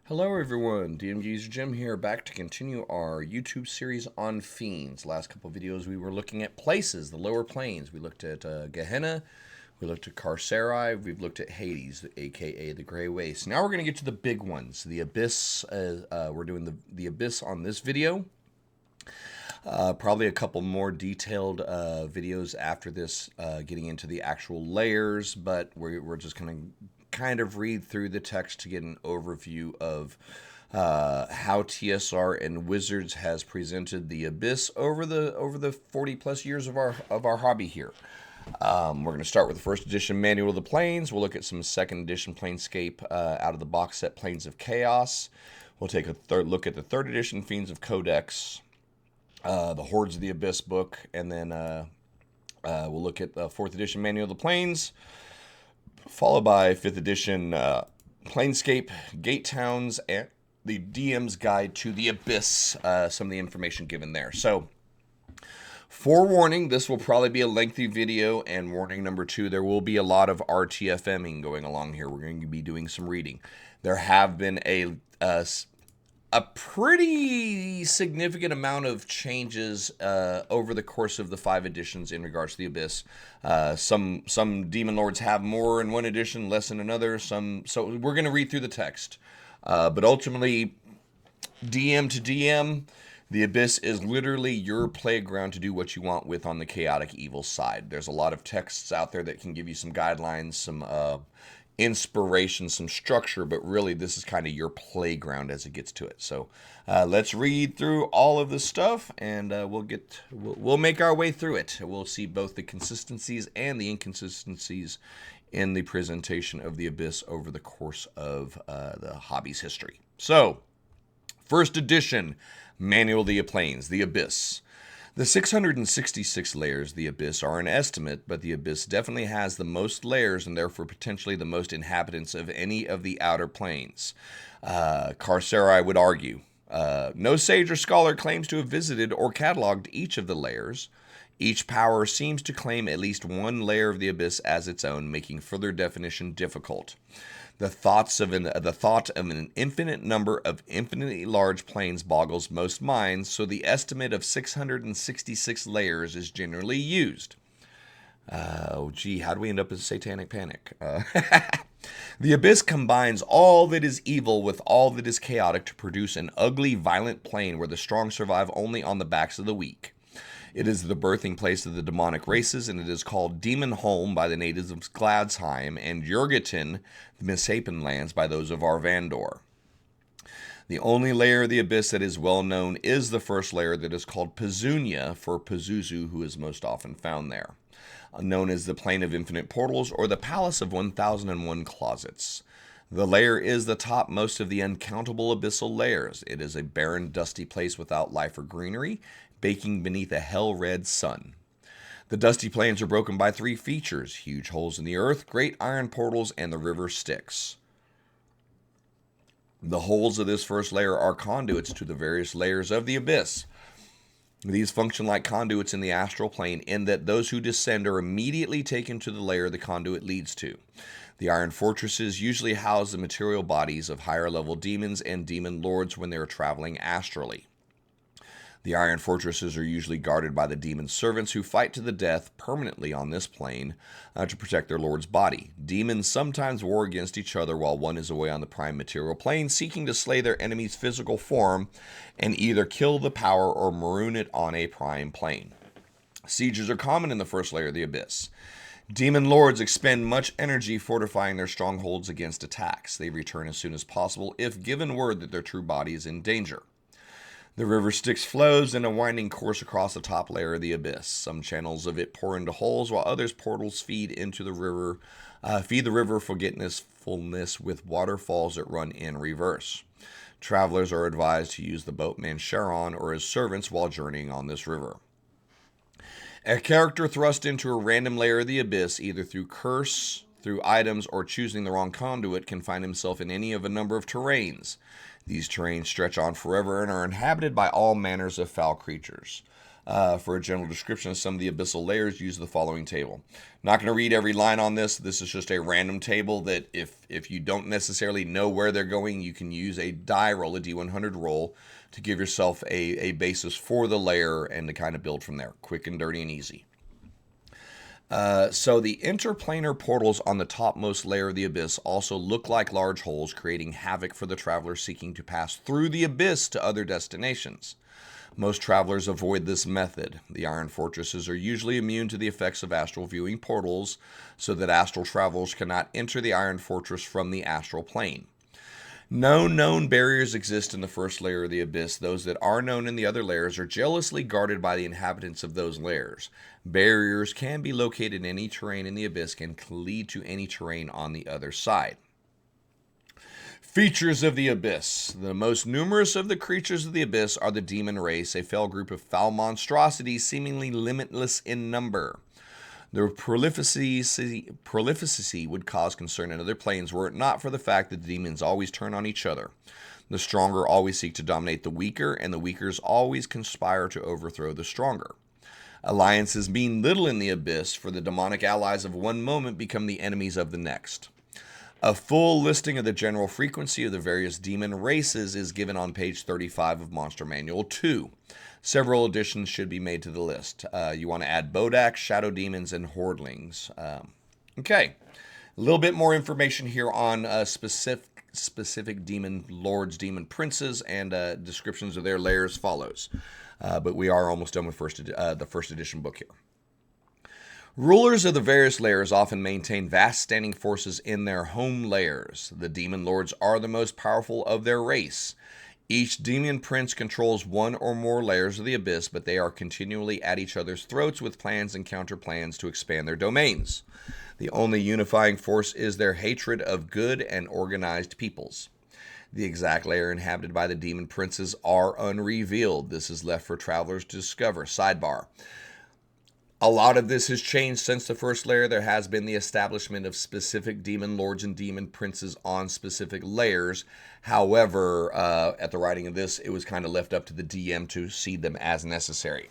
Hello everyone, DMG's Jim here, back to continue our YouTube series on Fiends. Last couple of videos we were looking at places, the lower planes. We looked at Gehenna, we looked at Carcerai, we've looked at Hades, aka the Grey Waste. Now we're going to get to the big ones, the Abyss. We're doing the Abyss on this video. Probably a couple more detailed videos after this, getting into the actual layers, but we're just going to kind of read through the text to get an overview of how TSR and Wizards has presented the Abyss over the 40 plus years of our hobby here. We're going to start with the first edition Manual of the Planes. We'll look at some second edition Planescape out of the box set Planes of Chaos. We'll take a third look at the third edition Fiends of Codex, the Hordes of the Abyss book, and then we'll look at the fourth edition Manual of the Planes, followed by 5th edition Planescape, Gate Towns, and the DM's Guide to the Abyss, some of the information given there. So, forewarning, this will probably be a lengthy video, and warning number 2, there will be a lot of RTFMing going along here. We're going to be doing some reading. There have been a pretty significant amount of changes over the course of the 5 editions in regards to the Abyss. Some Demon Lords have more in one edition, less in another. So we're going to read through the text. But ultimately, DM to DM, the Abyss is literally your playground to do what you want with on the chaotic evil side. There's a lot of texts out there that can give you some guidelines, some inspiration, some structure, but really this is kind of your playground as it gets to it. So let's read through all of the stuff, and we'll make our way through it. We'll see both the consistencies and the inconsistencies in the presentation of the Abyss over the course of the hobby's history. So, first edition Manual of the Planes, the Abyss. The 666 layers of the Abyss are an estimate, but the Abyss definitely has the most layers and therefore potentially the most inhabitants of any of the outer planes. Carcerai would argue. No sage or scholar claims to have visited or cataloged each of the layers. Each power seems to claim at least one layer of the Abyss as its own, making further definition difficult. The thought of an infinite number of infinitely large planes boggles most minds, so the estimate of 666 layers is generally used. How do we end up in satanic panic? The Abyss combines all that is evil with all that is chaotic to produce an ugly, violent plane where the strong survive only on the backs of the weak. It is the birthing place of the demonic races, and it is called Demon Home by the natives of Gladsheim, and Jurgeton, the Misshapen lands, by those of Arvandor. The only layer of the Abyss that is well known is the first layer that is called Pazunia, for Pazuzu, who is most often found there, known as the Plane of Infinite Portals or the Palace of 1001 Closets. The layer is the topmost of the uncountable abyssal layers. It is a barren, dusty place without life or greenery, baking beneath a hell-red sun. The dusty plains are broken by 3 features: huge holes in the earth, great iron portals, and the river Styx. The holes of this first layer are conduits to the various layers of the Abyss. These function like conduits in the astral plane in that those who descend are immediately taken to the layer the conduit leads to. The iron fortresses usually house the material bodies of higher level demons and demon lords when they are traveling astrally. The iron fortresses are usually guarded by the demon servants who fight to the death permanently on this plane to protect their lord's body. Demons sometimes war against each other while one is away on the prime material plane, seeking to slay their enemy's physical form and either kill the power or maroon it on a prime plane. Sieges are common in the first layer of the Abyss. Demon lords expend much energy fortifying their strongholds against attacks. They return as soon as possible if given word that their true body is in danger. The river Styx flows in a winding course across the top layer of the Abyss. Some channels of it pour into holes, while others portals feed the river forgetfulness with waterfalls that run in reverse. Travelers are advised to use the boatman Charon or his servants while journeying on this river. A character thrust into a random layer of the Abyss, either through curse, through items, or choosing the wrong conduit, can find himself in any of a number of terrains. These terrains stretch on forever and are inhabited by all manners of foul creatures. For a general description of some of the abyssal layers, use the following table. Not going to read every line on this. This is just a random table that if you don't necessarily know where they're going, you can use a die roll, a D100 roll, to give yourself a basis for the layer and to kind of build from there. Quick and dirty and easy. So the interplanar portals on the topmost layer of the abyss also look like large holes, creating havoc for the traveler seeking to pass through the abyss to other destinations. Most travelers avoid this method. The Iron Fortresses are usually immune to the effects of astral viewing portals, so that astral travelers cannot enter the Iron Fortress from the astral plane. No known barriers exist in the first layer of the abyss. Those that are known in the other layers are jealously guarded by the inhabitants of those layers. Barriers can be located in any terrain in the abyss and can lead to any terrain on the other side. Features of the Abyss. The most numerous of the creatures of the Abyss are the demon race, a fell group of foul monstrosities seemingly limitless in number. Their prolificity would cause concern in other planes were it not for the fact that the demons always turn on each other. The stronger always seek to dominate the weaker, and the weakers always conspire to overthrow the stronger. Alliances mean little in the Abyss, for the demonic allies of one moment become the enemies of the next. A full listing of the general frequency of the various demon races is given on page 35 of Monster Manual 2. Several additions should be made to the list. You want to add Bodak, Shadow Demons, and Hordlings. Okay, a little bit more information here on specific demon lords, demon princes, and descriptions of their lairs follows. But we are almost done with the first edition book here. Rulers of the various layers often maintain vast standing forces in their home layers. The demon lords are the most powerful of their race. Each demon prince controls one or more layers of the abyss, but they are continually at each other's throats with plans and counterplans to expand their domains. The only unifying force is their hatred of good and organized peoples. The exact layer inhabited by the demon princes are unrevealed. This is left for travelers to discover. Sidebar. A lot of this has changed since the first layer. There has been the establishment of specific demon lords and demon princes on specific layers. However, at the writing of this, it was kind of left up to the DM to seed them as necessary.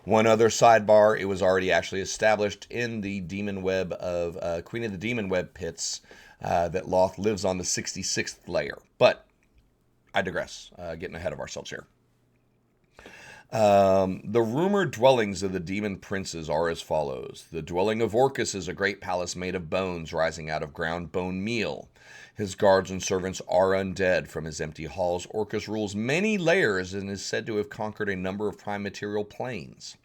One other sidebar, it was already actually established in the Demon Web of Queen of the Demon Web pits that Loth lives on the 66th layer. But I digress, getting ahead of ourselves here. The rumored dwellings of the demon princes are as follows. The dwelling of Orcus is a great palace made of bones rising out of ground bone meal. His guards and servants are undead. From his empty halls, Orcus rules many layers and is said to have conquered a number of prime material planes.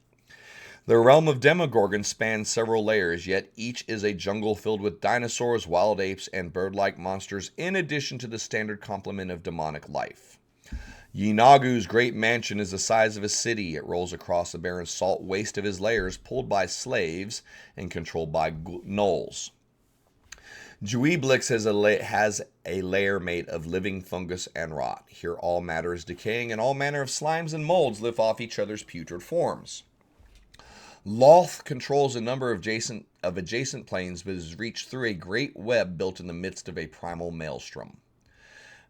The realm of Demogorgon spans several layers, yet each is a jungle filled with dinosaurs, wild apes, and bird-like monsters, in addition to the standard complement of demonic life. Yinagu's great mansion is the size of a city. It rolls across the barren salt waste of his layers, pulled by slaves and controlled by gnolls. Juiblix has a lair made of living fungus and rot. Here all matter is decaying, and all manner of slimes and molds live off each other's putrid forms. Loth controls a number of adjacent planes, but is reached through a great web built in the midst of a primal maelstrom.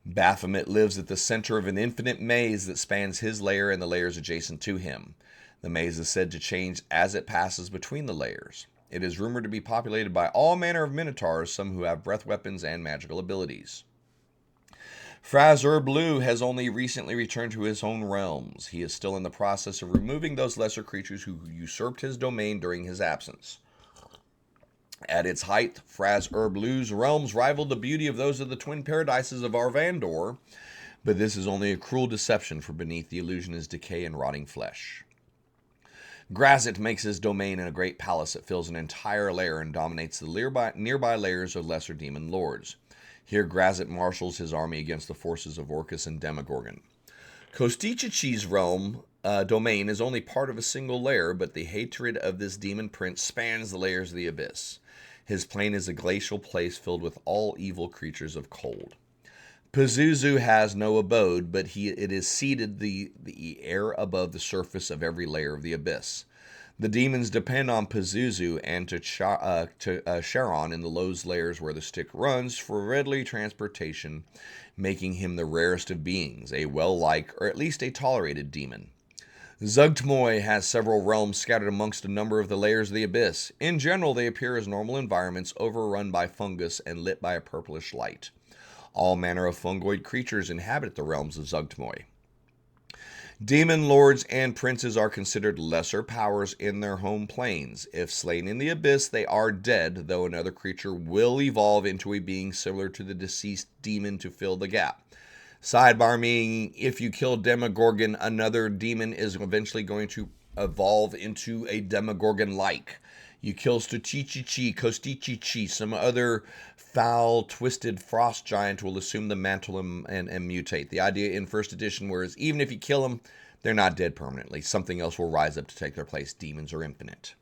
Baphomet lives at the center of an infinite maze that spans his lair and the layers adjacent to him. The maze is said to change as it passes between the layers. It is rumored to be populated by all manner of minotaurs, some who have breath weapons and magical abilities. Fraz Blue has only recently returned to his own realms. He is still in the process of removing those lesser creatures who usurped his domain during his absence. At its height, Fraz Blue's realms rivaled the beauty of those of the twin paradises of Arvandor, but this is only a cruel deception, for beneath the illusion is decay and rotting flesh. Grazit makes his domain in a great palace that fills an entire layer and dominates the nearby layers of lesser demon lords. Here Grazit marshals his army against the forces of Orcus and Demogorgon. Kostichici's domain is only part of a single layer, but the hatred of this demon prince spans the layers of the abyss. His plane is a glacial place filled with all evil creatures of cold. Pazuzu has no abode, but it is seated the air above the surface of every layer of the abyss. The demons depend on Pazuzu and to Charon in the low layers where the stick runs for readily transportation, making him the rarest of beings, a well-liked or at least a tolerated demon. Zugtmoy has several realms scattered amongst a number of the layers of the abyss. In general, they appear as normal environments overrun by fungus and lit by a purplish light. All manner of fungoid creatures inhabit the realms of Zugtmoy. Demon lords and princes are considered lesser powers in their home planes. If slain in the abyss, they are dead, though another creature will evolve into a being similar to the deceased demon to fill the gap. Sidebar meaning if you kill Demogorgon, another demon is eventually going to evolve into a Demogorgon-like. You kill Stochichichi, Kostichichi, some other foul, twisted frost giant will assume the mantle and mutate. The idea in first edition was even if you kill them, they're not dead permanently. Something else will rise up to take their place. Demons are infinite.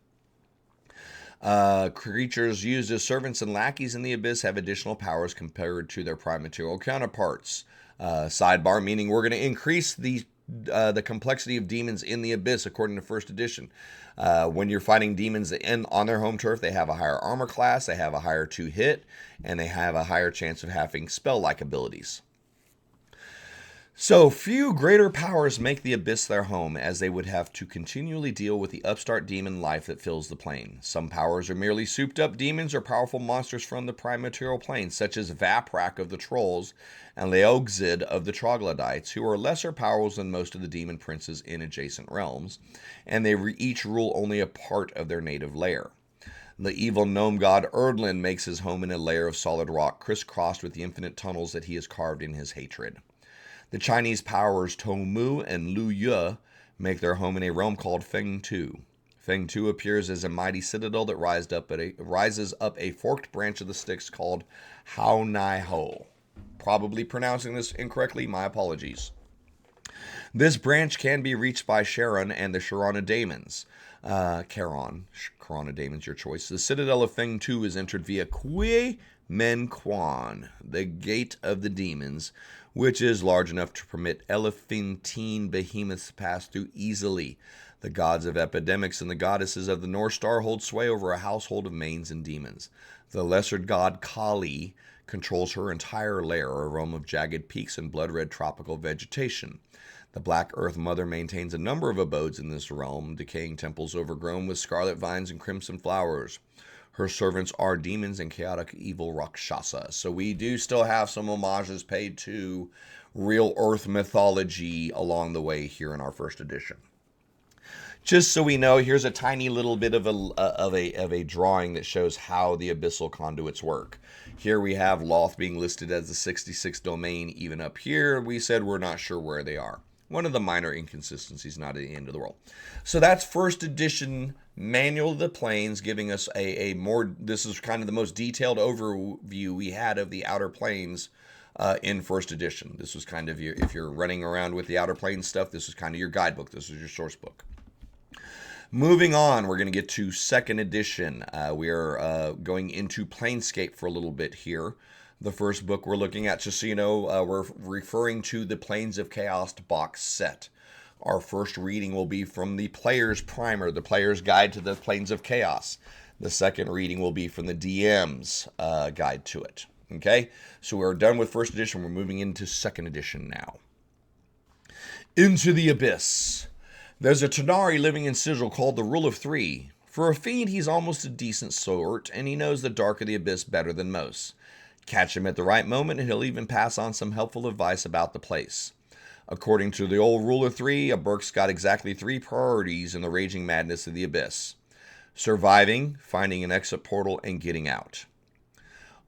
Creatures used as servants and lackeys in the abyss have additional powers compared to their prime material counterparts. Sidebar meaning we're going to increase the complexity of demons in the abyss according to first edition. When you're fighting demons on their home turf, they have a higher armor class, they have a higher 2 hit, and they have a higher chance of having spell-like abilities. So, few greater powers make the abyss their home, as they would have to continually deal with the upstart demon life that fills the plane. Some powers are merely souped-up demons or powerful monsters from the prime material plane, such as Vaprak of the Trolls and Leogzid of the Troglodytes, who are lesser powers than most of the demon princes in adjacent realms, and they each rule only a part of their native lair. The evil gnome god Erdlin makes his home in a layer of solid rock, crisscrossed with the infinite tunnels that he has carved in his hatred. The Chinese powers Tomu and Lu Yue make their home in a realm called Feng Tu. Feng Tu appears as a mighty citadel that rises up a forked branch of the Styx called Hao Nai Ho. Probably pronouncing this incorrectly, my apologies. This branch can be reached by Charon and the Charona Daemons. Charona Daemons, your choice. The citadel of Feng Tu is entered via Kui Men Quan, the gate of the demons, which is large enough to permit elephantine behemoths to pass through easily. The gods of epidemics and the goddesses of the North Star hold sway over a household of manes and demons. The lesser god Kali controls her entire lair, a realm of jagged peaks and blood-red tropical vegetation. The Black Earth Mother maintains a number of abodes in this realm, decaying temples overgrown with scarlet vines and crimson flowers. Her servants are demons and chaotic evil Rakshasa. So we do still have some homages paid to real Earth mythology along the way here in our first edition. Just so we know, here's a tiny little bit of a drawing that shows how the abyssal conduits work. Here we have Loth being listed as the 66th domain. Even up here, we said we're not sure where they are. One of the minor inconsistencies, not at the end of the world. So that's first edition Manual of the Planes, giving us a more, this is kind of the most detailed overview we had of the Outer Planes in first edition. This was kind of your, if you're running around with the Outer Planes stuff, this is kind of your guidebook. This is your source book. Moving on, we're going to get to second edition. We are going into Planescape for a little bit here. The first book we're looking at, just so you know, we're referring to the Planes of Chaos box set. Our first reading will be from the Player's Primer, the Player's Guide to the Planes of Chaos. The second reading will be from the DM's guide to it. Okay, so we're done with first edition. We're moving into second edition now. Into the Abyss. There's a Tanari living in Sigil called the Rule of Three. For a fiend, he's almost a decent sort, and he knows the dark of the abyss better than most. Catch him at the right moment, and he'll even pass on some helpful advice about the place. According to the old Rule of Three, a Burk's got exactly 3 priorities in the raging madness of the abyss: surviving, finding an exit portal, and getting out.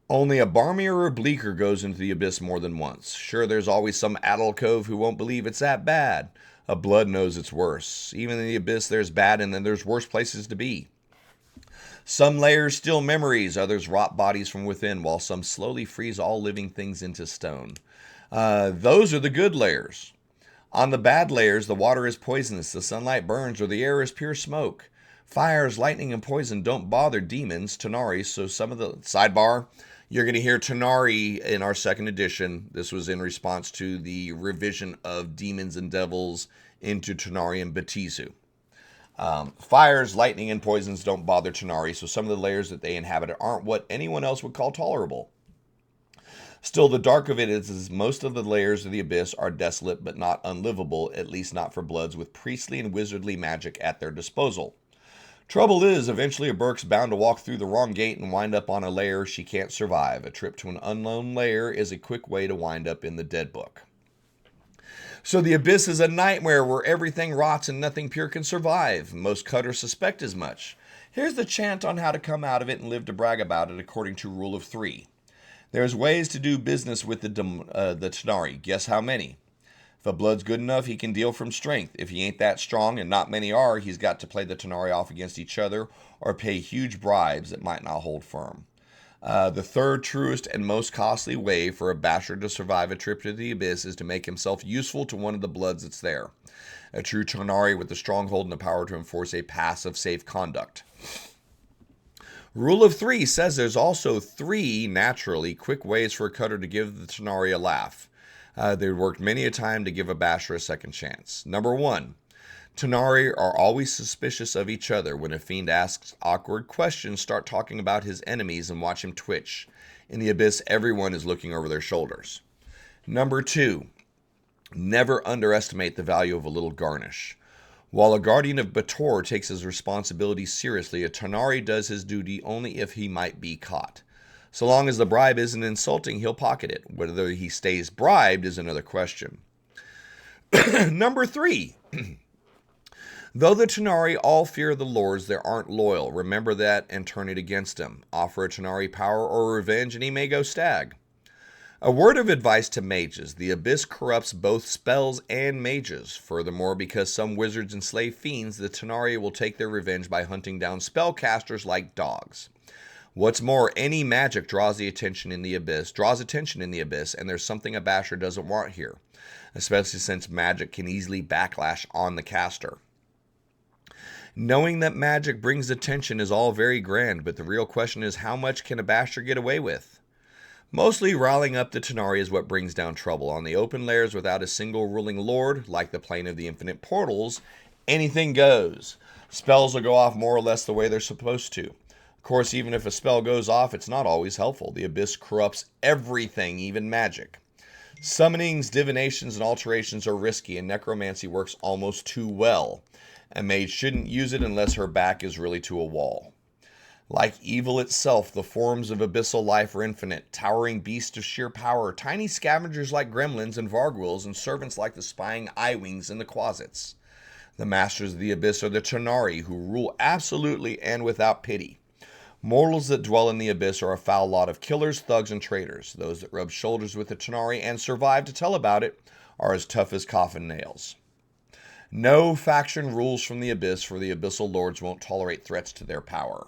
Only a barmier or bleaker goes into the abyss more than once. Sure, there's always some alcove who won't believe it's that bad. A blood knows it's worse. Even in the abyss, there's bad, and then there's worse places to be. Some layers steal memories, others rot bodies from within, while some slowly freeze all living things into stone. Those are the good layers. On the bad layers, the water is poisonous, the sunlight burns, or the air is pure smoke. Fires, lightning, and poison don't bother demons, Tanari, so some of the... Sidebar, you're going to hear Tanari in our second edition. This was in response to the revision of demons and devils into Tanari and Batizu. Fires, lightning, and poisons don't bother Tanari, so some of the layers that they inhabit aren't what anyone else would call tolerable. Still, the dark of it is most of the layers of the abyss are desolate but not unlivable, at least not for bloods with priestly and wizardly magic at their disposal. Trouble is, eventually a Burke's bound to walk through the wrong gate and wind up on a lair she can't survive. A trip to an unknown lair is a quick way to wind up in the dead book. So the abyss is a nightmare where everything rots and nothing pure can survive. Most cutters suspect as much. Here's the chant on how to come out of it and live to brag about it according to Rule of 3. There's ways to do business with the Tanari. Guess how many? If a blood's good enough, he can deal from strength. If he ain't that strong, and not many are, he's got to play the Tanari off against each other or pay huge bribes that might not hold firm. The third, truest, and most costly way for a bastard to survive a trip to the abyss is to make himself useful to one of the bloods that's there. A true Tanari with the stronghold and the power to enforce a pass of safe conduct. Rule of 3 says there's also 3 naturally quick ways for a cutter to give the Tanari a laugh. They've worked many a time to give a basher a second chance. Number 1. Tanari are always suspicious of each other. When a fiend asks awkward questions, start talking about his enemies and watch him twitch. In the abyss, everyone is looking over their shoulders. Number 2. Never underestimate the value of a little garnish. While a guardian of Bator takes his responsibility seriously, a Tanari does his duty only if he might be caught. So long as the bribe isn't insulting, he'll pocket it. Whether he stays bribed is another question. Number 3. Though the Tanari all fear the lords, they aren't loyal. Remember that and turn it against him. Offer a Tanari power or revenge and he may go stag. A word of advice to mages. The abyss corrupts both spells and mages. Furthermore, because some wizards enslave fiends, the Tanari will take their revenge by hunting down spellcasters like dogs. What's more, any magic draws attention in the abyss, and there's something a basher doesn't want here, especially since magic can easily backlash on the caster. Knowing that magic brings attention is all very grand, but the real question is how much can a basher get away with? Mostly riling up the Tanari is what brings down trouble. On the open lairs without a single ruling lord, like the plane of the infinite portals, anything goes. Spells will go off more or less the way they're supposed to. Of course, even if a spell goes off, it's not always helpful. The abyss corrupts everything, even magic. Summonings, divinations, and alterations are risky, and necromancy works almost too well. A mage shouldn't use it unless her back is really to a wall. Like evil itself, the forms of abyssal life are infinite, towering beasts of sheer power, tiny scavengers like gremlins and vargwills, and servants like the spying eye-wings in the closets. The masters of the abyss are the Tanari, who rule absolutely and without pity. Mortals that dwell in the abyss are a foul lot of killers, thugs, and traitors. Those that rub shoulders with the Tanari and survive to tell about it are as tough as coffin nails. No faction rules from the abyss, for the abyssal lords won't tolerate threats to their power.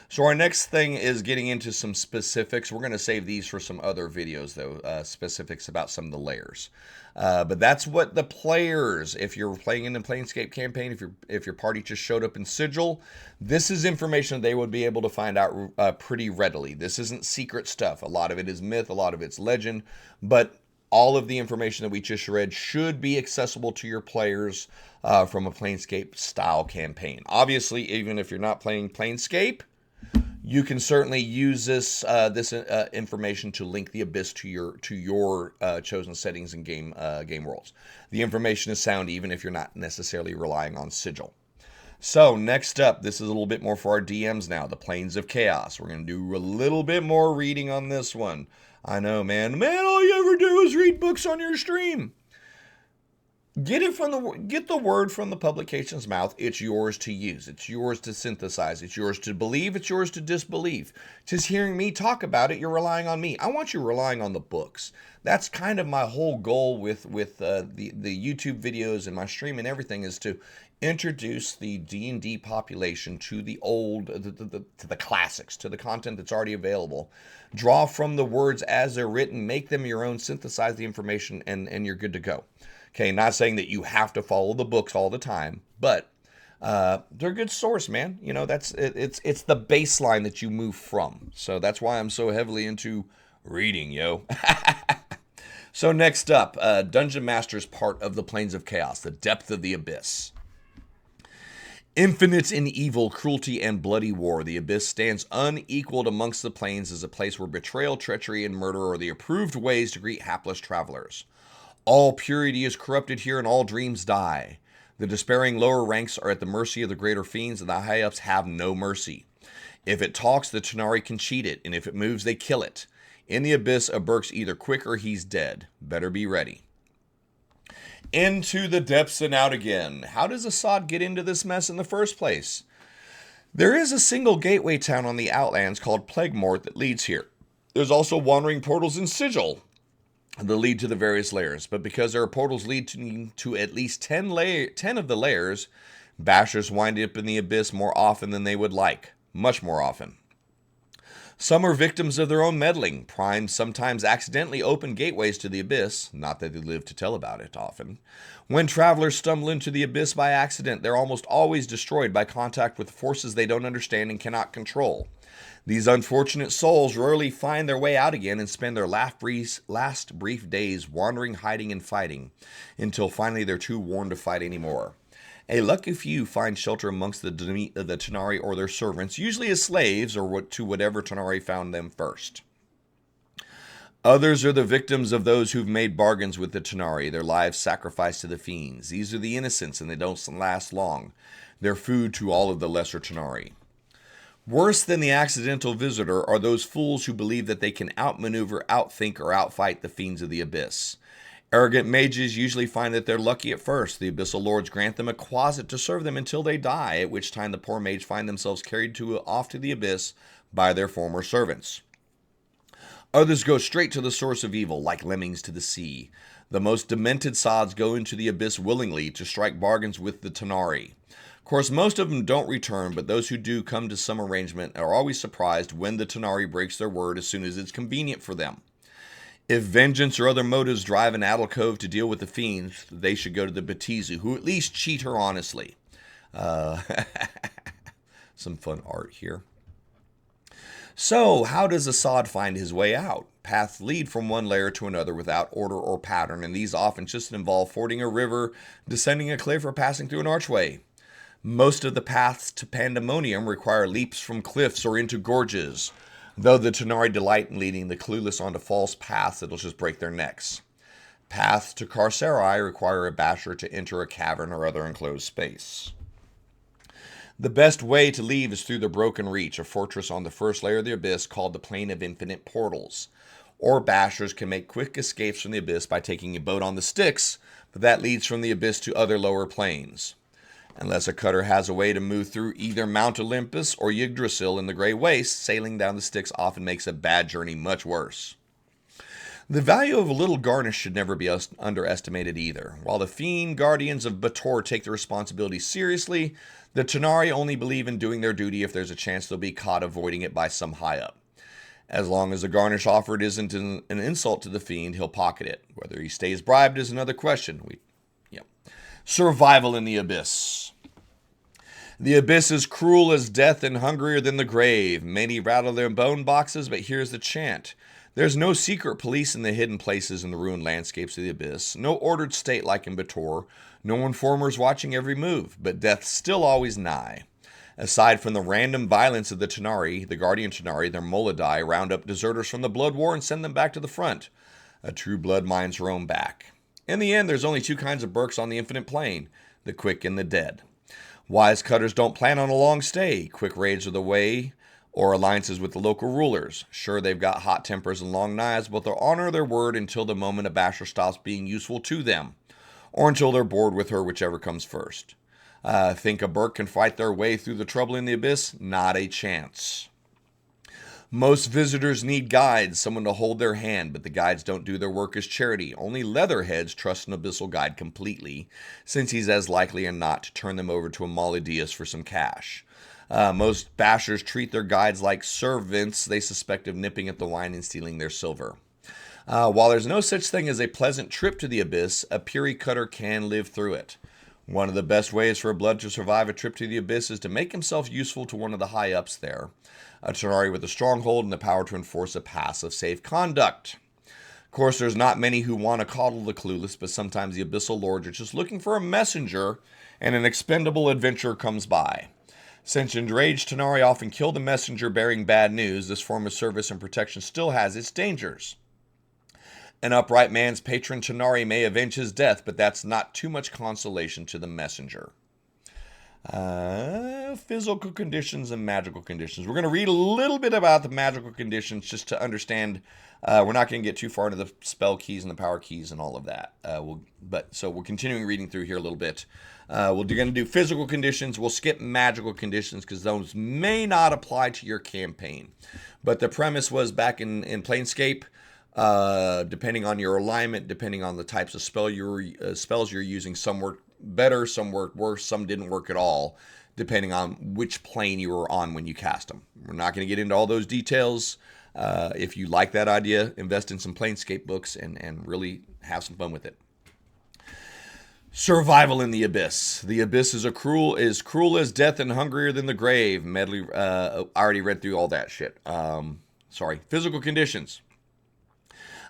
So our next thing is getting into some specifics. We're going to save these for some other videos, though, specifics about some of the layers. But that's what the players, if you're playing in the Planescape campaign, if your party just showed up in Sigil, this is information they would be able to find out pretty readily. This isn't secret stuff. A lot of it is myth, a lot of it's legend, but all of the information that we just read should be accessible to your players from a Planescape style campaign. Obviously, even if you're not playing Planescape, you can certainly use this information to link the abyss to your chosen settings and game roles. The information is sound even if you're not necessarily relying on Sigil. So next up, this is a little bit more for our DMs now, the Planes of Chaos. We're going to do a little bit more reading on this one. I know, man, all you ever do is read books on your stream. Get the word from the publication's mouth. It's yours to use. It's yours to synthesize. It's yours to believe. It's yours to disbelieve. Just hearing me talk about it, you're relying on me. I want you relying on the books. That's kind of my whole goal with the YouTube videos and my stream and everything, is to introduce the D&D population to the to the classics, to the content that's already available. Draw from the words as they're written, make them your own, synthesize the information, and you're good to go. Okay, not saying that you have to follow the books all the time, but they're a good source, man. You know, it's the baseline that you move from. So that's why I'm so heavily into reading, yo. So next up, Dungeon Master's part of the Planes of Chaos, the depth of the abyss. Infinite in evil, cruelty, and bloody war, the Abyss stands unequaled amongst the planes as a place where betrayal, treachery, and murder are the approved ways to greet hapless travelers. All purity is corrupted here and all dreams die. The despairing lower ranks are at the mercy of the greater fiends, and the high-ups have no mercy. If it talks, the Tanari can cheat it, and if it moves, they kill it. In the Abyss, a Burke's either quick or he's dead. Better be ready. Into the depths and out again. How does Assad get into this mess in the first place? There is a single gateway town on the Outlands called Plaguemort that leads here. There's also wandering portals in Sigil that lead to the various layers, but because there are portals leading to at least 10 of the layers, bashers wind up in the Abyss more often than they would like. Much more often. Some are victims of their own meddling. Primes sometimes accidentally open gateways to the Abyss, not that they live to tell about it often. When travelers stumble into the Abyss by accident, they're almost always destroyed by contact with forces they don't understand and cannot control. These unfortunate souls rarely find their way out again and spend their last brief days wandering, hiding, and fighting, until finally they're too worn to fight anymore. A lucky few find shelter amongst the Tanari or their servants, usually as slaves or to whatever Tanari found them first. Others are the victims of those who've made bargains with the Tanari, their lives sacrificed to the fiends. These are the innocents, and they don't last long. They're food to all of the lesser Tanari. Worse than the accidental visitor are those fools who believe that they can outmaneuver, outthink, or outfight the fiends of the Abyss. Arrogant mages usually find that they're lucky at first. The Abyssal Lords grant them a closet to serve them until they die, at which time the poor mage find themselves carried off to the Abyss by their former servants. Others go straight to the source of evil, like lemmings to the sea. The most demented sods go into the Abyss willingly to strike bargains with the Tanari. Of course, most of them don't return, but those who do come to some arrangement are always surprised when the Tanari breaks their word as soon as it's convenient for them. If vengeance or other motives drive an alcove to deal with the fiends, they should go to the Batizu, who at least cheat her honestly. Some fun art here. So, how does Assad find his way out? Paths lead from one layer to another without order or pattern, and these often just involve fording a river, descending a cliff, or passing through an archway. Most of the paths to Pandemonium require leaps from cliffs or into gorges, though the Tanari delight in leading the clueless onto false paths that'll just break their necks. Paths to Carcerai require a basher to enter a cavern or other enclosed space. The best way to leave is through the Broken Reach, a fortress on the first layer of the Abyss called the Plane of Infinite Portals. Or bashers can make quick escapes from the Abyss by taking a boat on the Styx, but that leads from the Abyss to other lower planes. Unless a cutter has a way to move through either Mount Olympus or Yggdrasil in the Grey Waste, sailing down the Styx often makes a bad journey much worse. The value of a little garnish should never be underestimated either. While the fiend guardians of Bator take their responsibility seriously, the Tanari only believe in doing their duty if there's a chance they'll be caught avoiding it by some high-up. As long as the garnish offered isn't an insult to the fiend, he'll pocket it. Whether he stays bribed is another question. Survival in the Abyss. The Abyss is cruel as death and hungrier than the grave. Many rattle their bone boxes, but here's the chant. There's no secret police in the hidden places in the ruined landscapes of the Abyss. No ordered state like in Bator. No informers watching every move, but death's still always nigh. Aside from the random violence of the Tanari, the Guardian Tanari, their Molodai, round up deserters from the Blood War and send them back to the front. A true blood minds her own back. In the end, there's only two kinds of Burks on the Infinite Plane, the quick and the dead. Wise cutters don't plan on a long stay. Quick raids are the way, or alliances with the local rulers. Sure, they've got hot tempers and long knives, but they'll honor their word until the moment a basher stops being useful to them, or until they're bored with her, whichever comes first. Think a Burke can fight their way through the trouble in the Abyss? Not a chance. Most visitors need guides, someone to hold their hand, but the guides don't do their work as charity. Only leatherheads trust an abyssal guide completely, since he's as likely as not to turn them over to a Maulidius for some cash. Most bashers treat their guides like servants they suspect of nipping at the wine and stealing their silver. While there's no such thing as a pleasant trip to the Abyss, a Puri cutter can live through it. One of the best ways for a blood to survive a trip to the Abyss is to make himself useful to one of the high-ups there, a Tanari with a stronghold and the power to enforce a pass of safe conduct. Of course, there's not many who want to coddle the clueless, but sometimes the Abyssal Lords are just looking for a messenger, and an expendable adventurer comes by. Since enraged Tanari often kill the messenger bearing bad news, this form of service and protection still has its dangers. An upright man's patron Tanari may avenge his death, but that's not too much consolation to the messenger. Physical conditions and magical conditions. We're going to read a little bit about the magical conditions just to understand. We're not going to get too far into the spell keys and the power keys and all of that. So we're continuing reading through here a little bit. We're going to do physical conditions. We'll skip magical conditions because those may not apply to your campaign. But the premise was back in Planescape, depending on your alignment, depending on the types of spells you're using, some work better, some worked worse, some didn't work at all, depending on which plane you were on when you cast them. We're not going to get into all those details. If you like that idea, invest in some Planescape books and really have some fun with it. Survival in the Abyss. The Abyss is cruel as death and hungrier than the grave. I already read through all that shit. Physical conditions.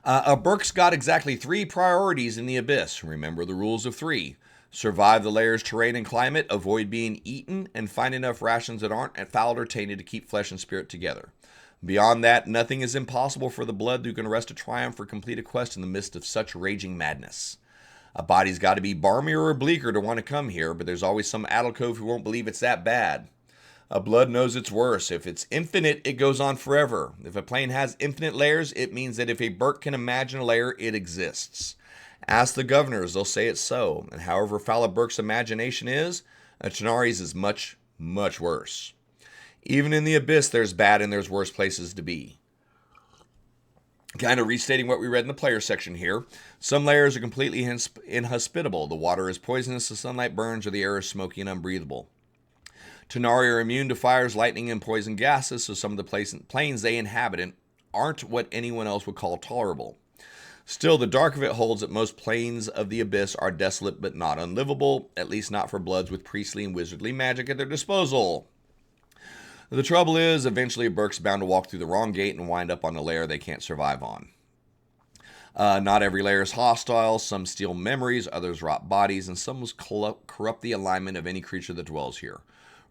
A Burk's got exactly 3 priorities in the Abyss. Remember the rules of 3. Survive the layer's terrain and climate, avoid being eaten, and find enough rations that aren't fouled or tainted to keep flesh and spirit together. Beyond that, nothing is impossible for the blood who can wrest a triumph or complete a quest in the midst of such raging madness. A body's got to be balmier or bleaker to want to come here, but there's always some addlecove who won't believe it's that bad. A blood knows it's worse. If it's infinite, it goes on forever. If a plane has infinite layers, it means that if a Burk can imagine a layer, it exists. Ask the governors, they'll say it's so. And however foul a Burk's imagination is, a Tanari's is much, much worse. Even in the Abyss, there's bad and there's worse places to be. Kind of restating what we read in the player section here. Some layers are completely inhospitable. The water is poisonous, the sunlight burns, or the air is smoky and unbreathable. Tanari are immune to fires, lightning, and poison gases, so some of the planes they inhabit aren't what anyone else would call tolerable. Still, the dark of it holds that most planes of the Abyss are desolate but not unlivable, at least not for bloods with priestly and wizardly magic at their disposal. The trouble is, eventually a Burk's bound to walk through the wrong gate and wind up on a layer they can't survive on. Not every layer is hostile. Some steal memories, others rot bodies, and some corrupt the alignment of any creature that dwells here.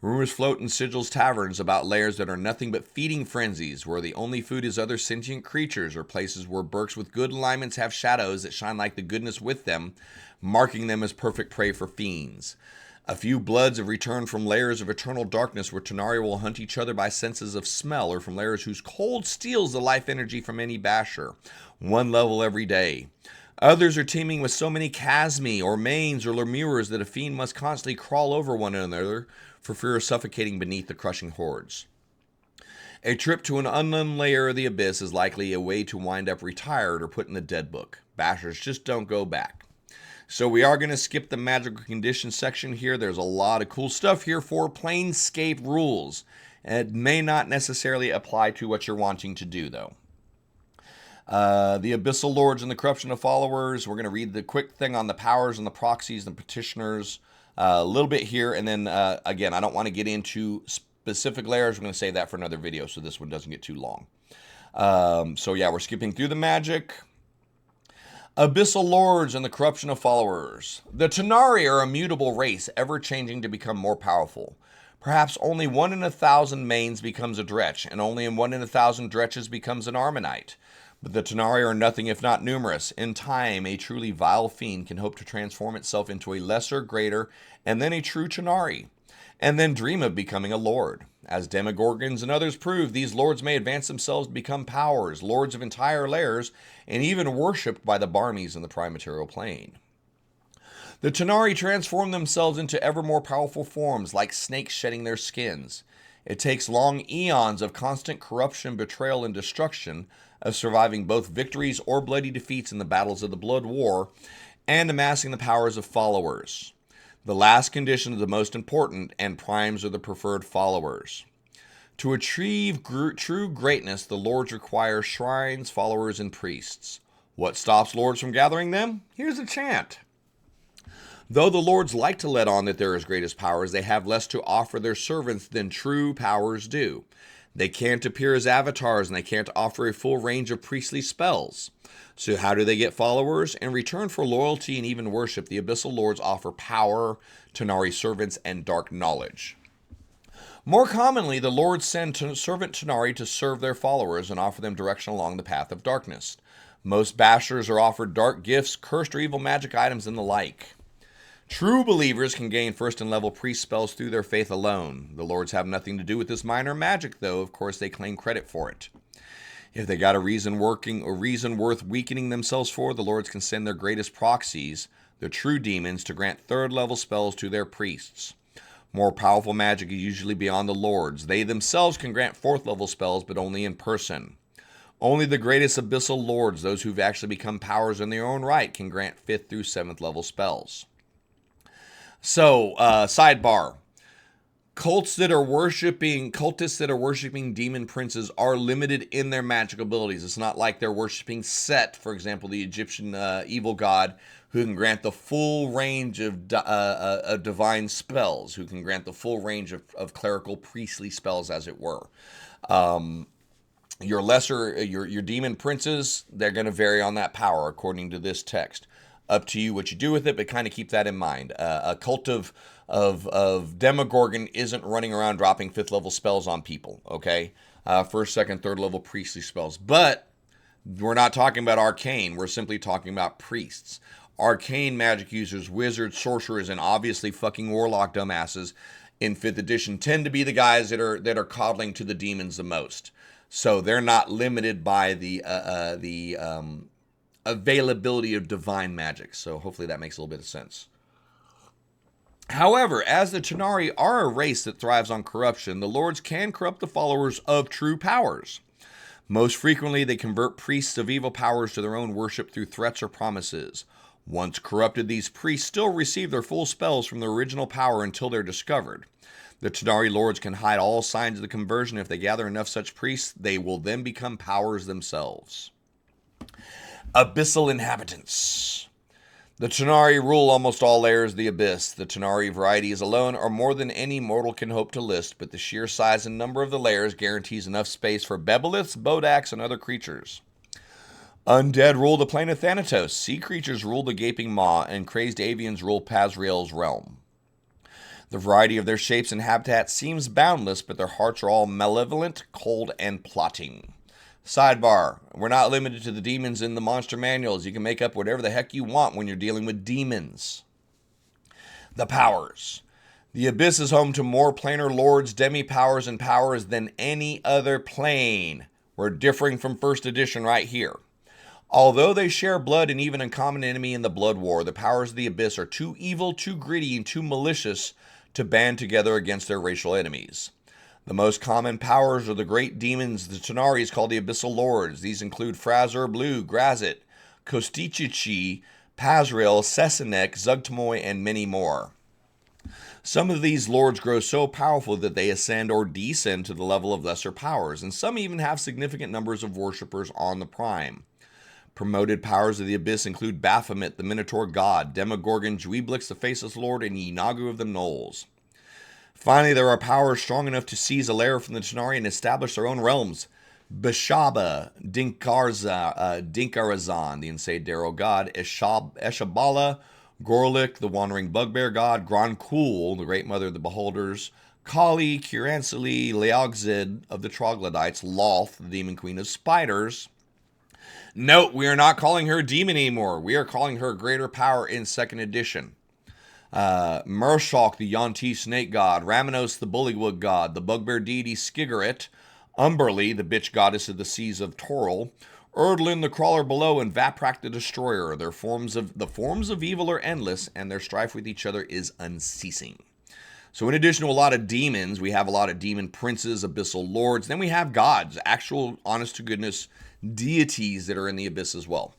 Rumors float in Sigil's taverns about lairs that are nothing but feeding frenzies, where the only food is other sentient creatures, or places where Burks with good alignments have shadows that shine like the goodness with them, marking them as perfect prey for fiends. A few bloods have returned from lairs of eternal darkness where Tanari will hunt each other by senses of smell, or from lairs whose cold steals the life energy from any basher, 1 level every day. Others are teeming with so many chasmi, or mains, or lemures that a fiend must constantly crawl over one another for fear of suffocating beneath the crushing hordes. A trip to an unknown layer of the Abyss is likely a way to wind up retired or put in the dead book. Bashers just don't go back. So we are going to skip the magical conditions section here. There's a lot of cool stuff here for Planescape rules. It may not necessarily apply to what you're wanting to do, though. The Abyssal Lords and the Corruption of Followers. We're going to read the quick thing on the powers and the proxies and petitioners. A little bit here, and then, again, I don't want to get into specific layers. We're going to save that for another video, so this one doesn't get too long. We're skipping through the magic. Abyssal Lords and the Corruption of Followers. The Tanari are a mutable race, ever-changing to become more powerful. Perhaps only 1 in 1,000 mains becomes a Dretch, and only 1 in 1,000 Dretches becomes an Armanite. But the Tanari are nothing if not numerous. In time, a truly vile fiend can hope to transform itself into a lesser, greater, and then a true Tanari, and then dream of becoming a lord. As Demogorgons and others prove, these lords may advance themselves to become powers, lords of entire layers, and even worshipped by the Barmies in the prime-material plane. The Tanari transform themselves into ever more powerful forms, like snakes shedding their skins. It takes long eons of constant corruption, betrayal, and destruction, of surviving both victories or bloody defeats in the battles of the Blood War, and amassing the powers of followers. The last condition is the most important, and primes are the preferred followers. To achieve true greatness, the lords require shrines, followers, and priests. What stops lords from gathering them? Here's a chant. Though the lords like to let on that they're as great as powers, they have less to offer their servants than true powers do. They can't appear as avatars, and they can't offer a full range of priestly spells. So how do they get followers? In return for loyalty and even worship, the Abyssal Lords offer power, Tanar'i servants, and dark knowledge. More commonly, the Lords send servant Tanar'i to serve their followers and offer them direction along the path of darkness. Most bashers are offered dark gifts, cursed or evil magic items, and the like. True believers can gain first and level priest spells through their faith alone. The Lords have nothing to do with this minor magic, though. Of course, they claim credit for it. If they got a reason worth weakening themselves for, the Lords can send their greatest proxies, the true demons, to grant third level spells to their priests. More powerful magic is usually beyond the Lords. They themselves can grant fourth level spells, but only in person. Only the greatest Abyssal Lords, those who've actually become powers in their own right, can grant 5th through 7th level spells. So, sidebar. Cultists that are worshiping demon princes are limited in their magic abilities. It's not like they're worshiping Set, for example, the Egyptian evil god, who can grant the full range of divine spells, who can grant the full range of clerical priestly spells, as it were. Your demon princes, they're going to vary on that power according to this text. Up to you what you do with it, but kind of keep that in mind. A cult of Demogorgon isn't running around dropping 5th level spells on people, okay? First, second, third level priestly spells. But we're not talking about arcane. We're simply talking about priests. Arcane magic users, wizards, sorcerers, and obviously fucking warlock dumbasses in 5th edition tend to be the guys that are coddling to the demons the most. So they're not limited by the availability of divine magic. So hopefully that makes a little bit of sense. However, as the Tanar'i are a race that thrives on corruption, the Lords can corrupt the followers of true powers. Most frequently, they convert priests of evil powers to their own worship through threats or promises. Once corrupted, these priests still receive their full spells from their original power until they're discovered. The Tanar'i Lords can hide all signs of the conversion. If they gather enough such priests, they will then become powers themselves. Abyssal inhabitants. The Tanar'i rule almost all layers of the abyss. The Tanar'i varieties alone are more than any mortal can hope to list, but the sheer size and number of the layers guarantees enough space for Bebeliths, Bodaks, and other creatures. Undead rule the plane of Thanatos. Sea creatures rule the gaping maw, and crazed avians rule Pazriel's realm. The variety of their shapes and habitats seems boundless, but their hearts are all malevolent, cold, and plotting. Sidebar, we're not limited to the demons in the monster manuals. You can make up whatever the heck you want when you're dealing with demons. The powers. The Abyss is home to more planar lords, demi-powers, and powers than any other plane. We're differing from first edition right here. Although they share blood and even a common enemy in the Blood War, the powers of the Abyss are too evil, too greedy, and too malicious to band together against their racial enemies. The most common powers are the great demons the Tanar'is call the Abyssal Lords. These include Frazor Blue, Grazit, Kostichichi, Pazriel, Sesinek, Zugtamoy, and many more. Some of these lords grow so powerful that they ascend or descend to the level of lesser powers, and some even have significant numbers of worshippers on the prime. Promoted powers of the Abyss include Baphomet, the Minotaur God, Demogorgon, Dweeblix, the Faceless Lord, and Yinagu of the Knolls. Finally, there are powers strong enough to seize a lair from the Tanar'i and establish their own realms. Beshaba, Dinkarazan, the Insane Darrow God, Eshabala, Gorlik, the Wandering Bugbear God, Gronkul, the Great Mother of the Beholders, Kali, Kiransili, Leogzid of the Troglodytes, Loth, the Demon Queen of Spiders. Note, we are not calling her a demon anymore. We are calling her greater power in 2nd edition. Murshok, the Yonti Snake God, Ramenos, the Bullywug God, the Bugbear deity Skigaret, Umberly, the bitch goddess of the seas of Toril, Erdlin, the Crawler Below, and Vaprak, the Destroyer. The forms of evil are endless, and their strife with each other is unceasing. So in addition to a lot of demons, we have a lot of demon princes, abyssal lords. Then we have gods, actual, honest-to-goodness deities that are in the abyss as well.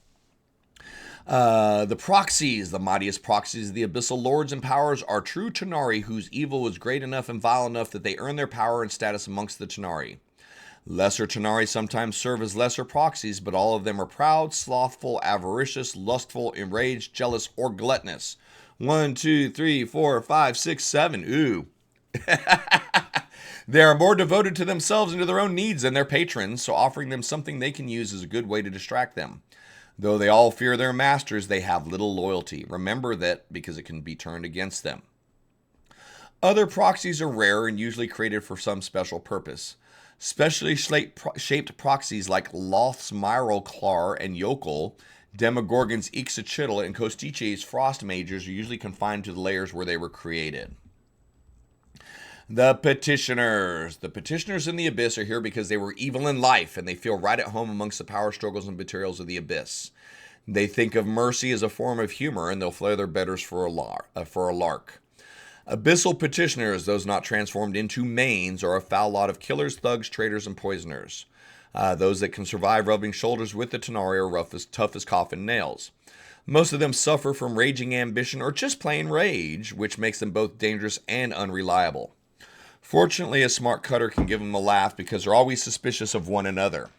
The proxies, the mightiest proxies of the abyssal lords and powers are true Tanar'i whose evil is great enough and vile enough that they earn their power and status amongst the Tanar'i. Lesser Tanar'i sometimes serve as lesser proxies, but all of them are proud, slothful, avaricious, lustful, enraged, jealous, or gluttonous. 1, 2, 3, 4, 5, 6, 7. Ooh. They are more devoted to themselves and to their own needs than their patrons, so offering them something they can use is a good way to distract them. Though they all fear their masters, they have little loyalty. Remember that because it can be turned against them. Other proxies are rare and usually created for some special purpose. Specially shaped proxies like Loth's Myroclar and Yokel, Demogorgon's Ixochitl, and Kostiche's Frost Mages are usually confined to the layers where they were created. The Petitioners. The Petitioners in the Abyss are here because they were evil in life and they feel right at home amongst the power struggles and betrayals of the Abyss. They think of mercy as a form of humor and they'll flay their betters for a lark. Abyssal Petitioners, those not transformed into mains, are a foul lot of killers, thugs, traitors, and poisoners. Those that can survive rubbing shoulders with the Tenari are tough as coffin nails. Most of them suffer from raging ambition or just plain rage, which makes them both dangerous and unreliable. Fortunately, a smart cutter can give them a laugh because they're always suspicious of one another.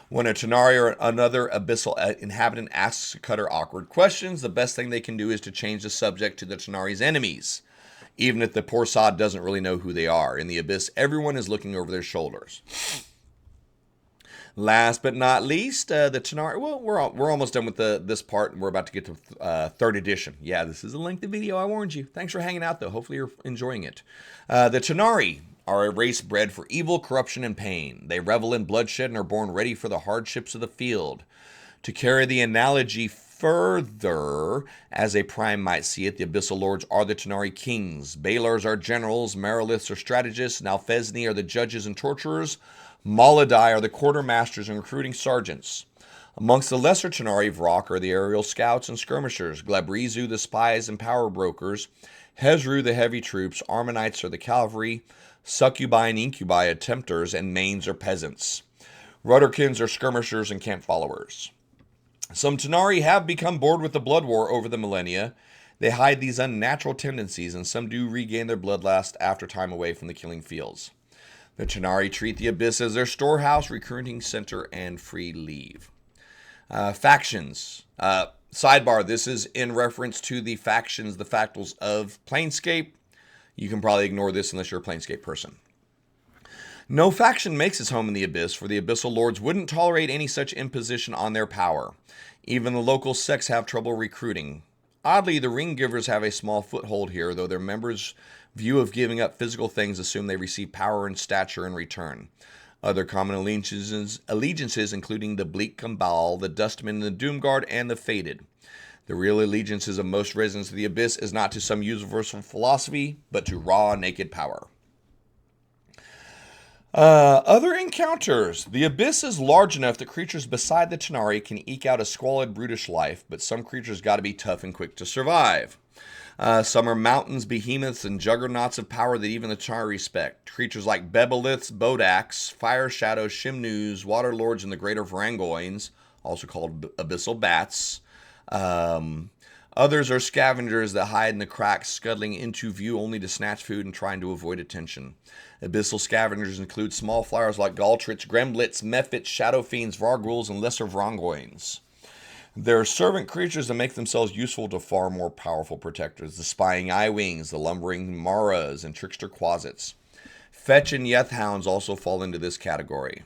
When a Tenari or another abyssal inhabitant asks a cutter awkward questions, the best thing they can do is to change the subject to the Tenari's enemies, even if the poor sod doesn't really know who they are. In the Abyss, everyone is looking over their shoulders. Last but not least, the Tenari. Well, we're almost done with this part, and we're about to get to 3rd edition. Yeah, this is a lengthy video, I warned you. Thanks for hanging out, though. Hopefully you're enjoying it. The Tenari are a race bred for evil, corruption, and pain. They revel in bloodshed and are born ready for the hardships of the field. To carry the analogy further, as a prime might see it, the Abyssal Lords are the Tenari kings. Balars are generals, Mariliths are strategists, Nalfesni are the judges and torturers, Maladai are the quartermasters and recruiting sergeants. Amongst the lesser Tenari, Vrak are the aerial scouts and skirmishers, Glabrizu the spies and power brokers, Hezru the heavy troops, Armanites are the cavalry, Succubi and Incubi are tempters, and Mains are peasants. Rudderkins are skirmishers and camp followers. Some Tenari have become bored with the blood war over the millennia. They hide these unnatural tendencies, and some do regain their bloodlust after time away from the killing fields. The Tenari treat the Abyss as their storehouse, recruiting center, and free leave. Factions. Sidebar, this is in reference to the factions, the factals of Planescape. You can probably ignore this unless you're a Planescape person. No faction makes its home in the Abyss, for the Abyssal Lords wouldn't tolerate any such imposition on their power. Even the local sects have trouble recruiting. Oddly, the Ring Givers have a small foothold here, though their members' view of giving up physical things assume they receive power and stature in return. Other common allegiances including the Bleak Cabal, the Dustmen, the Doomguard, and the Fated. The real allegiances of most residents of the Abyss is not to some universal philosophy, but to raw, naked power. Other encounters. The Abyss is large enough that creatures beside the Tenari can eke out a squalid, brutish life, but some creatures gotta be tough and quick to survive. Some are mountains, behemoths, and juggernauts of power that even the Tenari respect. Creatures like Bebeliths, Bodaks, Fire Shadows, Shimnus, Water Lords, and the Greater Varangoins, also called Abyssal Bats. Others are scavengers that hide in the cracks, scuttling into view only to snatch food and trying to avoid attention. Abyssal scavengers include small flyers like Galtrits, Gremblits, Mephits, Shadow Fiends, Varghouls, and lesser Varangoins. There are servant creatures that make themselves useful to far more powerful protectors. The Spying Eye-Wings, the Lumbering Maras, and Trickster Quasits. Fetch and Yethhounds also fall into this category.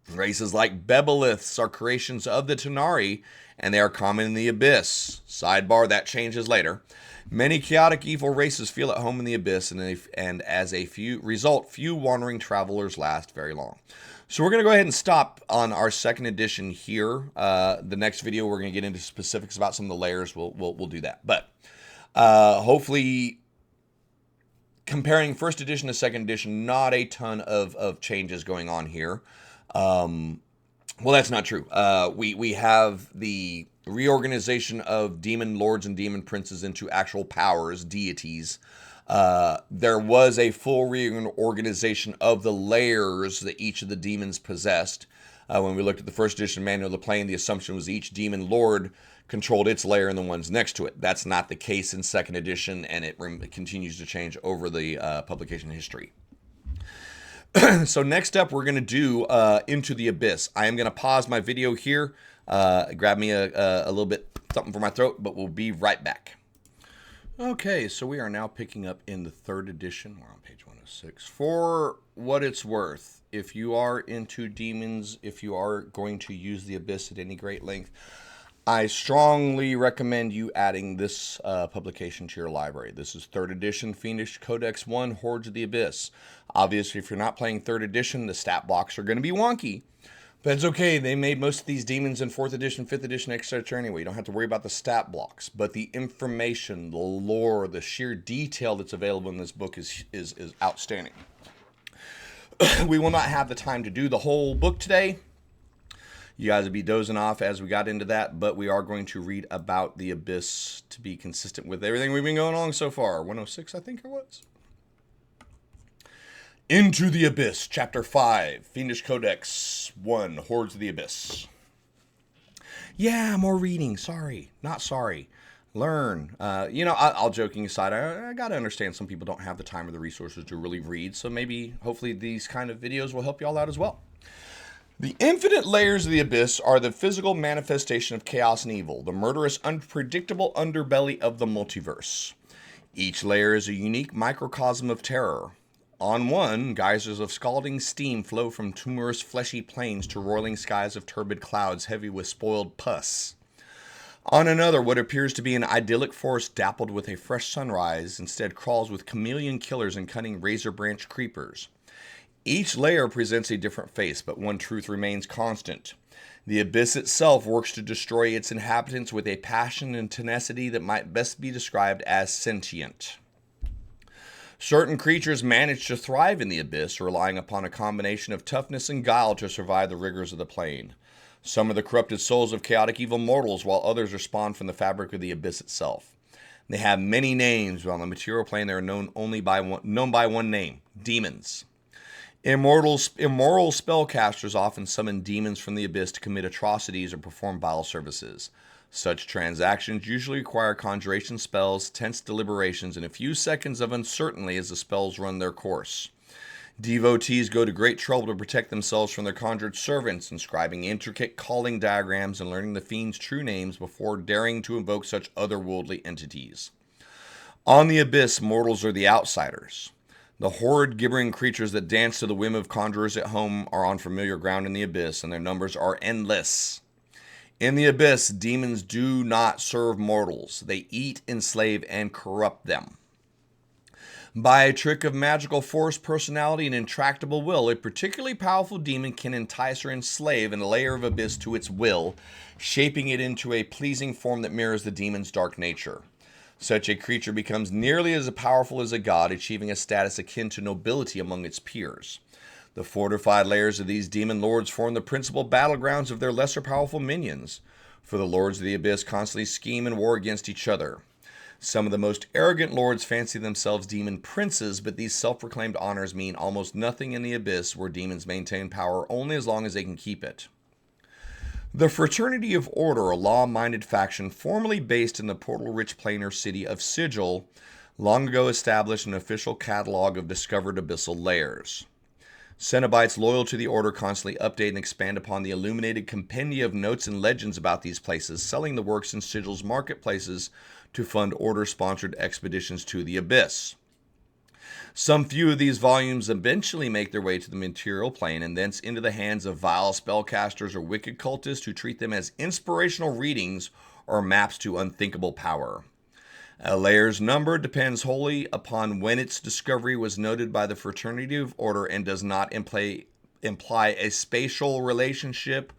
Races like Bebeliths are creations of the Tenari, and they are common in the Abyss. Sidebar, that changes later. Many chaotic evil races feel at home in the Abyss, and as a result, few wandering travelers last very long. So we're going to go ahead and stop on our 2nd edition here. The next video, we're going to get into specifics about some of the layers. We'll do that. But hopefully, comparing 1st edition to 2nd edition, not a ton of changes going on here. Well, that's not true. We have the reorganization of demon lords and demon princes into actual powers, deities. There was a full reorganization of the layers that each of the demons possessed. When we looked at the 1st edition manual of the plane, the assumption was each demon lord controlled its layer and the ones next to it. That's not the case in 2nd edition, and it continues to change over the publication history. So next up, we're going to do Into the Abyss. I am going to pause my video here, grab me a little bit something for my throat, but we'll be right back. Okay, so we are now picking up in the 3rd edition. We're on page 106. 106. For what it's worth, if you are into demons, if you are going to use the Abyss at any great length, I strongly recommend you adding this publication to your library. This is 3rd edition Fiendish Codex 1, Hordes of the Abyss. Obviously, if you're not playing 3rd edition, the stat blocks are going to be wonky. But it's okay. They made most of these demons in 4th edition, 5th edition, etc. anyway. You don't have to worry about the stat blocks. But the information, the lore, the sheer detail that's available in this book is outstanding. We will not have the time to do the whole book today. You guys would be dozing off as we got into that, but we are going to read about the Abyss to be consistent with everything we've been going on so far. 106, I think it was. Into the Abyss, Chapter 5, Fiendish Codex 1, Hordes of the Abyss. Yeah, more reading. Sorry. Not sorry. Learn. I'll joking aside, I got to understand some people don't have the time or the resources to really read, so maybe, hopefully, these kind of videos will help you all out as well. The infinite layers of the Abyss are the physical manifestation of chaos and evil, the murderous, unpredictable underbelly of the multiverse. Each layer is a unique microcosm of terror. On one, geysers of scalding steam flow from tumorous fleshy plains to roiling skies of turbid clouds heavy with spoiled pus. On another, what appears to be an idyllic forest dappled with a fresh sunrise instead crawls with chameleon killers and cunning razor branch creepers. Each layer presents a different face, but one truth remains constant. The Abyss itself works to destroy its inhabitants with a passion and tenacity that might best be described as sentient. Certain creatures manage to thrive in the Abyss, relying upon a combination of toughness and guile to survive the rigors of the plane. Some are the corrupted souls of chaotic evil mortals, while others are spawned from the fabric of the Abyss itself. They have many names, while on the material plane they are known by one name, demons. Immoral spellcasters often summon demons from the Abyss to commit atrocities or perform vile services. Such transactions usually require conjuration spells, tense deliberations, and a few seconds of uncertainty as the spells run their course. Devotees go to great trouble to protect themselves from their conjured servants, inscribing intricate calling diagrams and learning the fiend's true names before daring to invoke such otherworldly entities. On the Abyss, mortals are the outsiders. The horrid, gibbering creatures that dance to the whim of conjurers at home are on familiar ground in the Abyss, and their numbers are endless. In the Abyss, demons do not serve mortals. They eat, enslave, and corrupt them. By a trick of magical force, personality, and intractable will, a particularly powerful demon can entice or enslave a layer of Abyss to its will, shaping it into a pleasing form that mirrors the demon's dark nature. Such a creature becomes nearly as powerful as a god, achieving a status akin to nobility among its peers. The fortified layers of these demon lords form the principal battlegrounds of their lesser powerful minions, for the lords of the Abyss constantly scheme and war against each other. Some of the most arrogant lords fancy themselves demon princes, but these self-proclaimed honors mean almost nothing in the Abyss, where demons maintain power only as long as they can keep it. The Fraternity of Order, a law-minded faction formerly based in the portal-rich planar city of Sigil, long ago established an official catalog of discovered abyssal layers. Cenobites loyal to the Order constantly update and expand upon the illuminated compendia of notes and legends about these places, selling the works in Sigil's marketplaces to fund Order-sponsored expeditions to the Abyss. Some few of these volumes eventually make their way to the material plane and thence into the hands of vile spellcasters or wicked cultists who treat them as inspirational readings or maps to unthinkable power. A layer's number depends wholly upon when its discovery was noted by the Fraternity of Order and does not imply a spatial relationship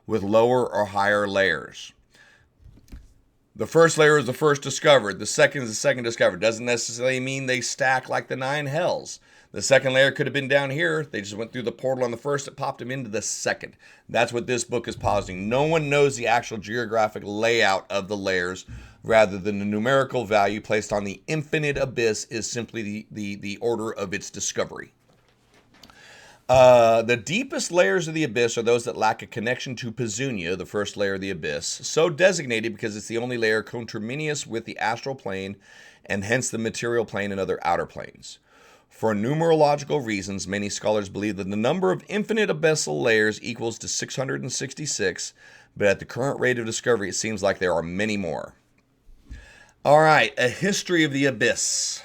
with lower or higher layers. The first layer is the first discovered. The second is the second discovered. Doesn't necessarily mean they stack like the 9 hells. The second layer could have been down here. They just went through the portal on the first that popped them into the second. That's what this book is positing. No one knows the actual geographic layout of the layers. Rather than the numerical value placed on the infinite abyss is simply the order of its discovery. The deepest layers of the abyss are those that lack a connection to Pezunia, the first layer of the abyss, so designated because it's the only layer conterminous with the astral plane and hence the material plane and other outer planes. For numerological reasons, many scholars believe that the number of infinite abyssal layers equals to 666, but at the current rate of discovery, it seems like there are many more. All right, a history of the abyss.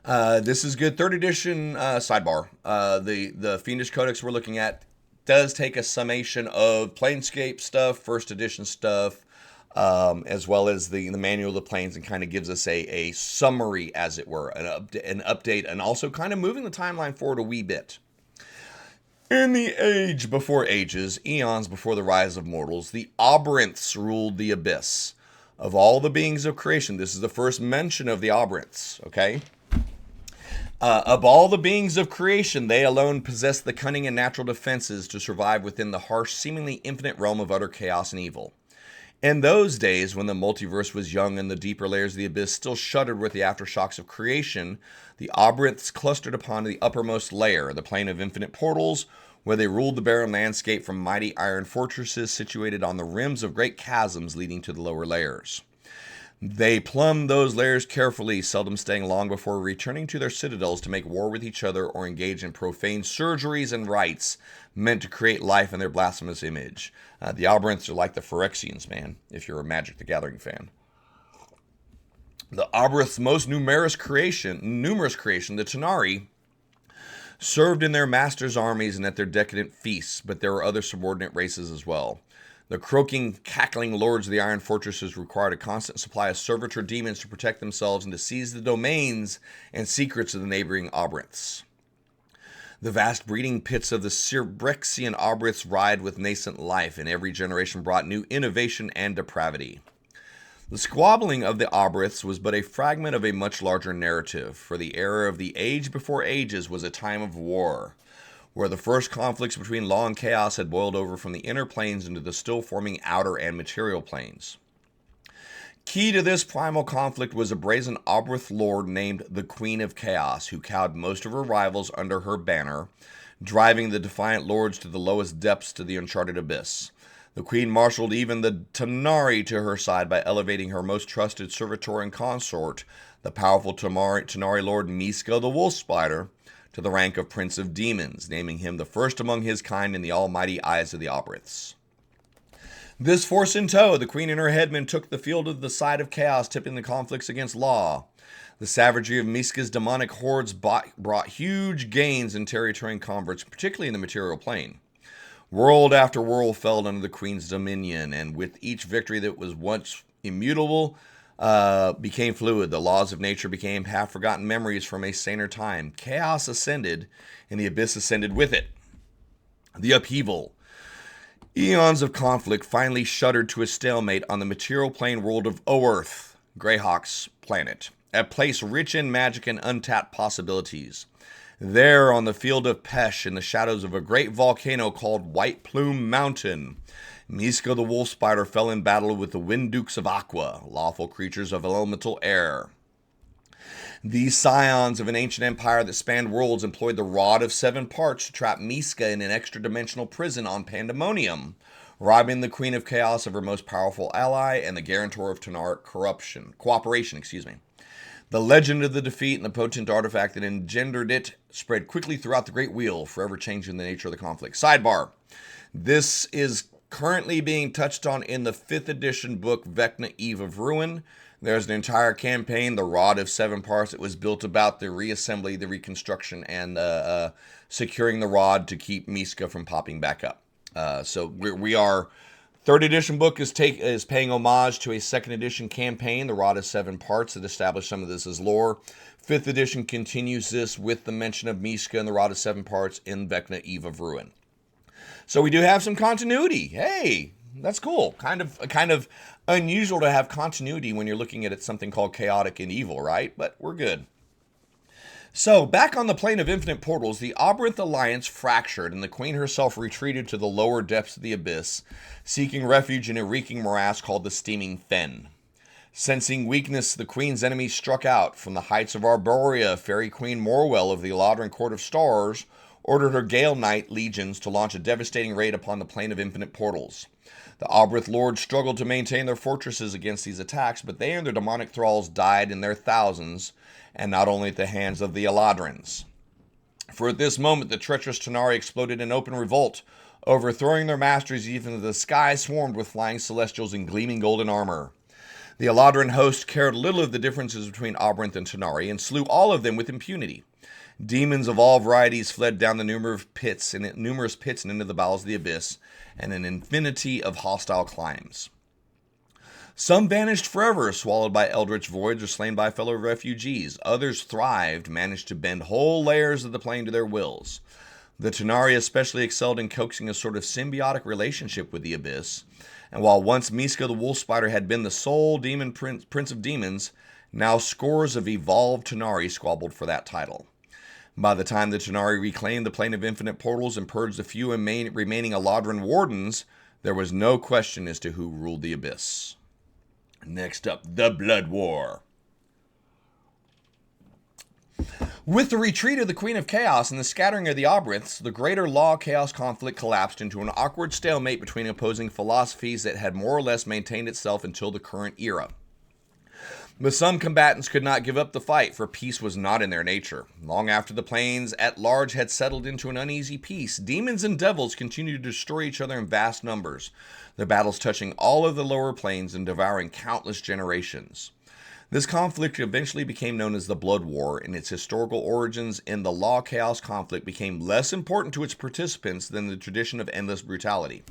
This is good. Third edition sidebar. The Fiendish Codex we're looking at does take a summation of Planescape stuff, first edition stuff, as well as the manual of the planes, and kind of gives us a summary, as it were, an update, and also kind of moving the timeline forward a wee bit. In the age before ages, eons before the rise of mortals, the Auberinths ruled the abyss. Of all the beings of creation, this is the first mention of the Auberinths, okay? Of all the beings of creation, they alone possess the cunning and natural defenses to survive within the harsh, seemingly infinite realm of utter chaos and evil. In those days, when the multiverse was young and the deeper layers of the abyss still shuddered with the aftershocks of creation, the Auberinths clustered upon the uppermost layer, the plane of infinite portals, where they ruled the barren landscape from mighty iron fortresses situated on the rims of great chasms leading to the lower layers. They plumbed those layers carefully, seldom staying long before returning to their citadels to make war with each other or engage in profane surgeries and rites meant to create life in their blasphemous image. The Auberinths are like the Phyrexians, man, if you're a Magic the Gathering fan. The Auberinths' most numerous creation, the Tanari, served in their masters' armies and at their decadent feasts, but there were other subordinate races as well. The croaking, cackling lords of the iron fortresses required a constant supply of servitor demons to protect themselves and to seize the domains and secrets of the neighboring Auberinths. The vast breeding pits of the Cyrbexian Auberinths writhed with nascent life, and every generation brought new innovation and depravity. The squabbling of the Auberinths was but a fragment of a much larger narrative, for the era of the age before ages was a time of war, where the first conflicts between law and chaos had boiled over from the inner planes into the still-forming outer and material planes. Key to this primal conflict was a brazen Auberinth lord named the Queen of Chaos, who cowed most of her rivals under her banner, driving the defiant lords to the lowest depths to the uncharted abyss. The Queen marshaled even the Tanari to her side by elevating her most trusted servitor and consort, the powerful Tanari lord Miska the Wolf Spider, to the rank of Prince of Demons, naming him the first among his kind in the almighty eyes of the Auberinths. This force in tow, the Queen and her headmen took the field of the side of chaos, tipping the conflicts against law. The savagery of Miska's demonic hordes brought huge gains in territory and converts, particularly in the material plane. World after world fell under the Queen's dominion, and with each victory that was once immutable, became fluid. The laws of nature became half-forgotten memories from a saner time. Chaos ascended, and the abyss ascended with it. The upheaval. Eons of conflict finally shuddered to a stalemate on the material plane world of Oerth, Greyhawk's planet, a place rich in magic and untapped possibilities. There, on the field of Pesh, in the shadows of a great volcano called White Plume Mountain, Miska the Wolf Spider fell in battle with the Wind Dukes of Aqua, lawful creatures of elemental air. These scions of an ancient empire that spanned worlds employed the Rod of Seven Parts to trap Miska in an extra-dimensional prison on Pandemonium, robbing the Queen of Chaos of her most powerful ally and the guarantor of Tanaric cooperation. The legend of the defeat and the potent artifact that engendered it spread quickly throughout the Great Wheel, forever changing the nature of the conflict. Sidebar. This is currently being touched on in the 5th edition book, Vecna Eve of Ruin. There's an entire campaign, the Rod of Seven Parts, that was built about the reassembly, the reconstruction, and securing the rod to keep Miska from popping back up. So we are... 3rd edition book is paying homage to a 2nd edition campaign, the Rod of Seven Parts, that established some of this as lore. 5th edition continues this with the mention of Miska and the Rod of Seven Parts in Vecna Eve of Ruin. So we do have some continuity. Hey, that's cool. Kind of unusual to have continuity when you're looking at something called chaotic and evil, right? But we're good. So, back on the plane of infinite portals, the Auberinth alliance fractured, and the Queen herself retreated to the lower depths of the abyss, seeking refuge in a reeking morass called the Steaming Fen. Sensing weakness, the Queen's enemies struck out. From the heights of Arborea, Fairy Queen Morwell of the Eladrin Court of Stars ordered her Gale Knight legions to launch a devastating raid upon the plane of infinite portals. The Auberinth lords struggled to maintain their fortresses against these attacks, but they and their demonic thralls died in their thousands, and not only at the hands of the Eladrins. For at this moment, the treacherous Tanari exploded in open revolt, overthrowing their masters even as the sky swarmed with flying celestials in gleaming golden armor. The Eladrin host cared little of the differences between Oberynth and Tenari and slew all of them with impunity. Demons of all varieties fled down the numerous pits and into the bowels of the abyss, and an infinity of hostile climes. Some vanished forever, swallowed by eldritch voids or slain by fellow refugees. Others thrived, managed to bend whole layers of the plane to their wills. The Tenari especially excelled in coaxing a sort of symbiotic relationship with the abyss, and while once Miska the Wolf Spider had been the sole demon prince of demons, now scores of evolved Tenari squabbled for that title. By the time the Tenari reclaimed the Plane of Infinite Portals and purged the few remaining Eladrin Wardens, there was no question as to who ruled the abyss. Next up, the Blood War. With the retreat of the Queen of Chaos and the scattering of the Oberynths, the greater Law-Chaos conflict collapsed into an awkward stalemate between opposing philosophies that had more or less maintained itself until the current era. But some combatants could not give up the fight, for peace was not in their nature. Long after the planes at large had settled into an uneasy peace, demons and devils continued to destroy each other in vast numbers, their battles touching all of the lower planes and devouring countless generations. This conflict eventually became known as the Blood War, and its historical origins in the Law-Chaos conflict became less important to its participants than the tradition of endless brutality.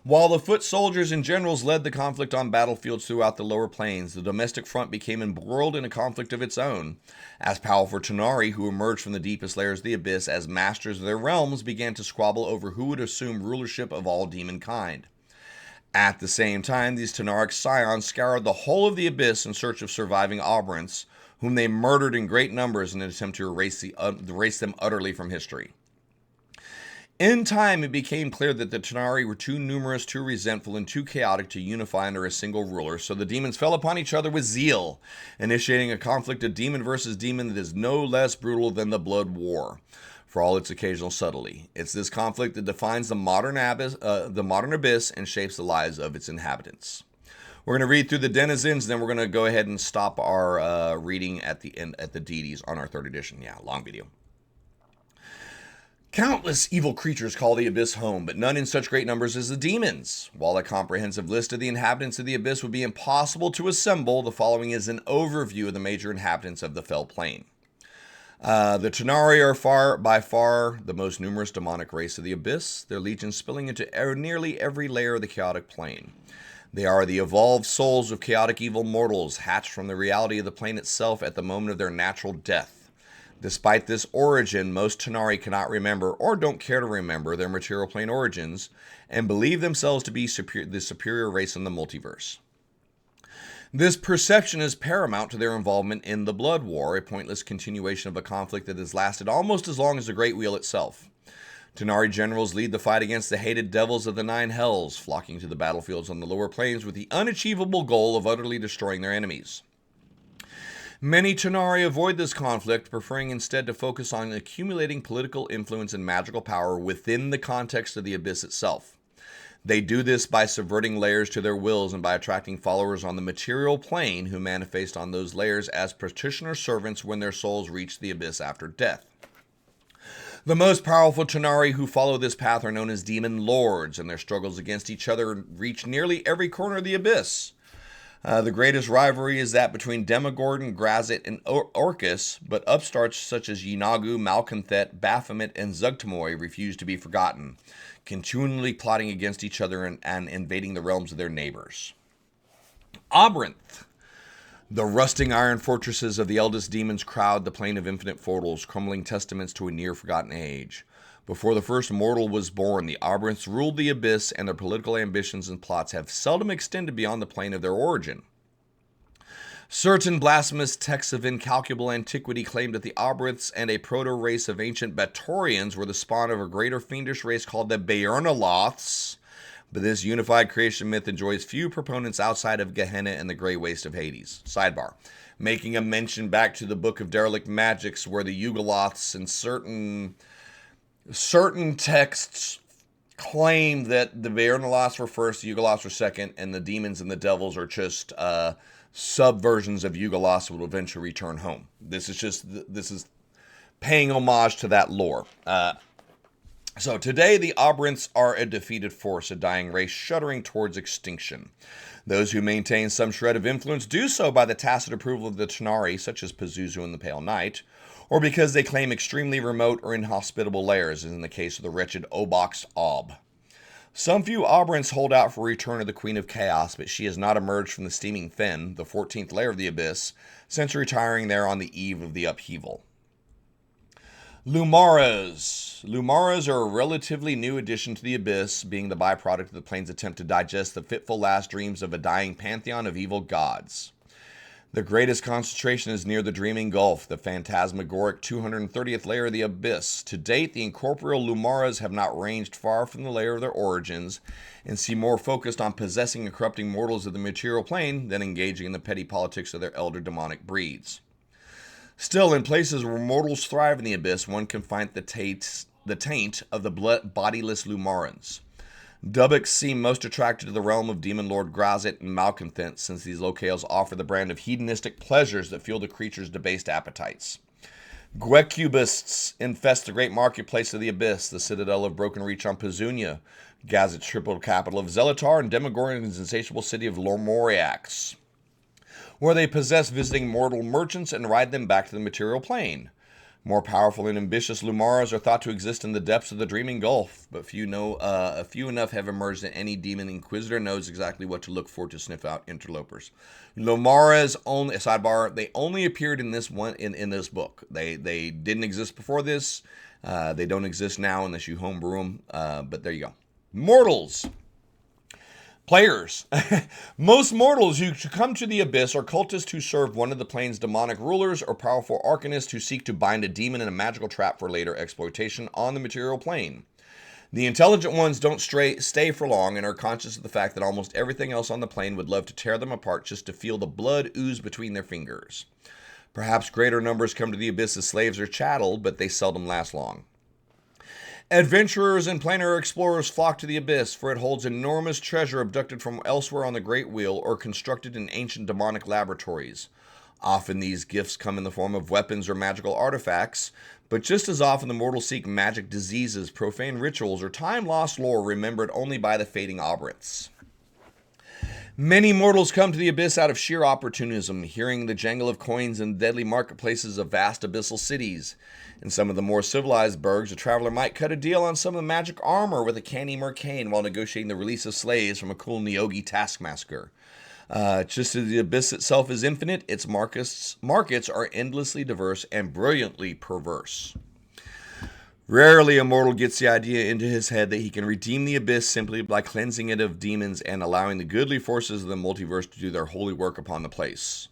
While the foot soldiers and generals led the conflict on battlefields throughout the lower planes, the domestic front became embroiled in a conflict of its own, as powerful Tenari, who emerged from the deepest layers of the abyss as masters of their realms, began to squabble over who would assume rulership of all demonkind. At the same time, these Tenaric scions scoured the whole of the abyss in search of surviving Oberynths, whom they murdered in great numbers in an attempt to erase them utterly from history. In time, it became clear that the Tenari were too numerous, too resentful, and too chaotic to unify under a single ruler, so the demons fell upon each other with zeal, initiating a conflict of demon versus demon that is no less brutal than the Blood War, for all its occasional subtlety. It's this conflict that defines the modern abyss and shapes the lives of its inhabitants. We're going to read through the denizens, then we're going to go ahead and stop our reading at the end at the deities on our 3rd edition. Yeah, long video. Countless evil creatures call the abyss home, but none in such great numbers as the demons. While a comprehensive list of the inhabitants of the abyss would be impossible to assemble, the following is an overview of the major inhabitants of the Fell Plain. The Tenari are by far the most numerous demonic race of the abyss, their legions spilling into nearly every layer of the chaotic plane. They are the evolved souls of chaotic evil mortals, hatched from the reality of the plane itself at the moment of their natural death. Despite this origin, most Tenari cannot remember, or don't care to remember, their material plane origins, and believe themselves to be the superior race in the multiverse. This perception is paramount to their involvement in the Blood War, a pointless continuation of a conflict that has lasted almost as long as the Great Wheel itself. Tenari generals lead the fight against the hated devils of the Nine Hells, flocking to the battlefields on the lower planes with the unachievable goal of utterly destroying their enemies. Many Tenari avoid this conflict, preferring instead to focus on accumulating political influence and magical power within the context of the abyss itself. They do this by subverting layers to their wills and by attracting followers on the material plane who manifest on those layers as practitioner servants when their souls reach the abyss after death. The most powerful Tenari who follow this path are known as Demon Lords, and their struggles against each other reach nearly every corner of the abyss. The greatest rivalry is that between Demogorgon, Grazit, and Orcus, but upstarts such as Yinagu, Malconthet, Baphomet, and Zugtamoy refuse to be forgotten, continually plotting against each other and invading the realms of their neighbors. Oberynth. The rusting iron fortresses of the eldest demons crowd the Plane of Infinite Portals, crumbling testaments to a near-forgotten age. Before the first mortal was born, the Oberynths ruled the abyss, and their political ambitions and plots have seldom extended beyond the plane of their origin. Certain blasphemous texts of incalculable antiquity claim that the Oberynths and a proto-race of ancient Batorians were the spawn of a greater fiendish race called the Beernaloths, but this unified creation myth enjoys few proponents outside of Gehenna and the Grey Waste of Hades. Sidebar. Making a mention back to the Book of Derelict Magics, where the Yugoloths and certain texts claim that the Beernaloths were first, the Yugoloths were second, and the demons and the devils are just subversions of Yugoloths who will eventually return home. This is paying homage to that lore. So today, the Aberrants are a defeated force, a dying race shuddering towards extinction. Those who maintain some shred of influence do so by the tacit approval of the Tanari, such as Pazuzu and the Pale Knight, or because they claim extremely remote or inhospitable lairs, as in the case of the wretched Obox Ob. Some few Aberrants hold out for a return of the Queen of Chaos, but she has not emerged from the steaming fen, the 14th layer of the Abyss, since retiring there on the eve of the upheaval. Lumaras. Lumaras are a relatively new addition to the Abyss, being the byproduct of the plane's attempt to digest the fitful last dreams of a dying pantheon of evil gods. The greatest concentration is near the Dreaming Gulf, the phantasmagoric 230th layer of the Abyss. To date, the incorporeal Lumaras have not ranged far from the layer of their origins, and seem more focused on possessing and corrupting mortals of the material plane than engaging in the petty politics of their elder demonic breeds. Still, in places where mortals thrive in the Abyss, one can find the taint of the bodiless Lumarans. Dubbix seem most attracted to the realm of Demon Lord Grazit and Malcontent, since these locales offer the brand of hedonistic pleasures that fuel the creature's debased appetites. Guecubists infest the great marketplace of the Abyss, the citadel of Broken Reach on Pazunia, Gazit's triple capital of Zelatar, and Demogorgon's insatiable city of Lormoriax, where they possess visiting mortal merchants and ride them back to the material plane. More powerful and ambitious Lumaras are thought to exist in the depths of the Dreaming Gulf, but few enough have emerged that any demon inquisitor knows exactly what to look for to sniff out interlopers. Lumaras only sidebar, they only appeared in this one in this book. They didn't exist before this. They don't exist now unless you homebrew them. But there you go. Mortals. Players. Most mortals who come to the Abyss are cultists who serve one of the plane's demonic rulers, or powerful arcanists who seek to bind a demon in a magical trap for later exploitation on the material plane. The intelligent ones don't stay for long and are conscious of the fact that almost everything else on the plane would love to tear them apart just to feel the blood ooze between their fingers. Perhaps greater numbers come to the Abyss as slaves or chattel, but they seldom last long. Adventurers and planar explorers flock to the Abyss, for it holds enormous treasure abducted from elsewhere on the Great Wheel or constructed in ancient demonic laboratories. Often these gifts come in the form of weapons or magical artifacts, but just as often the mortals seek magic diseases, profane rituals, or time-lost lore remembered only by the fading Aberrants. Many mortals come to the Abyss out of sheer opportunism, hearing the jangle of coins in deadly marketplaces of vast abyssal cities. In some of the more civilized burgs, a traveler might cut a deal on some of the magic armor with a canny mercane while negotiating the release of slaves from a cool Neogi taskmaster. Just as the Abyss itself is infinite, its markets are endlessly diverse and brilliantly perverse. Rarely a mortal gets the idea into his head that he can redeem the Abyss simply by cleansing it of demons and allowing the goodly forces of the multiverse to do their holy work upon the place.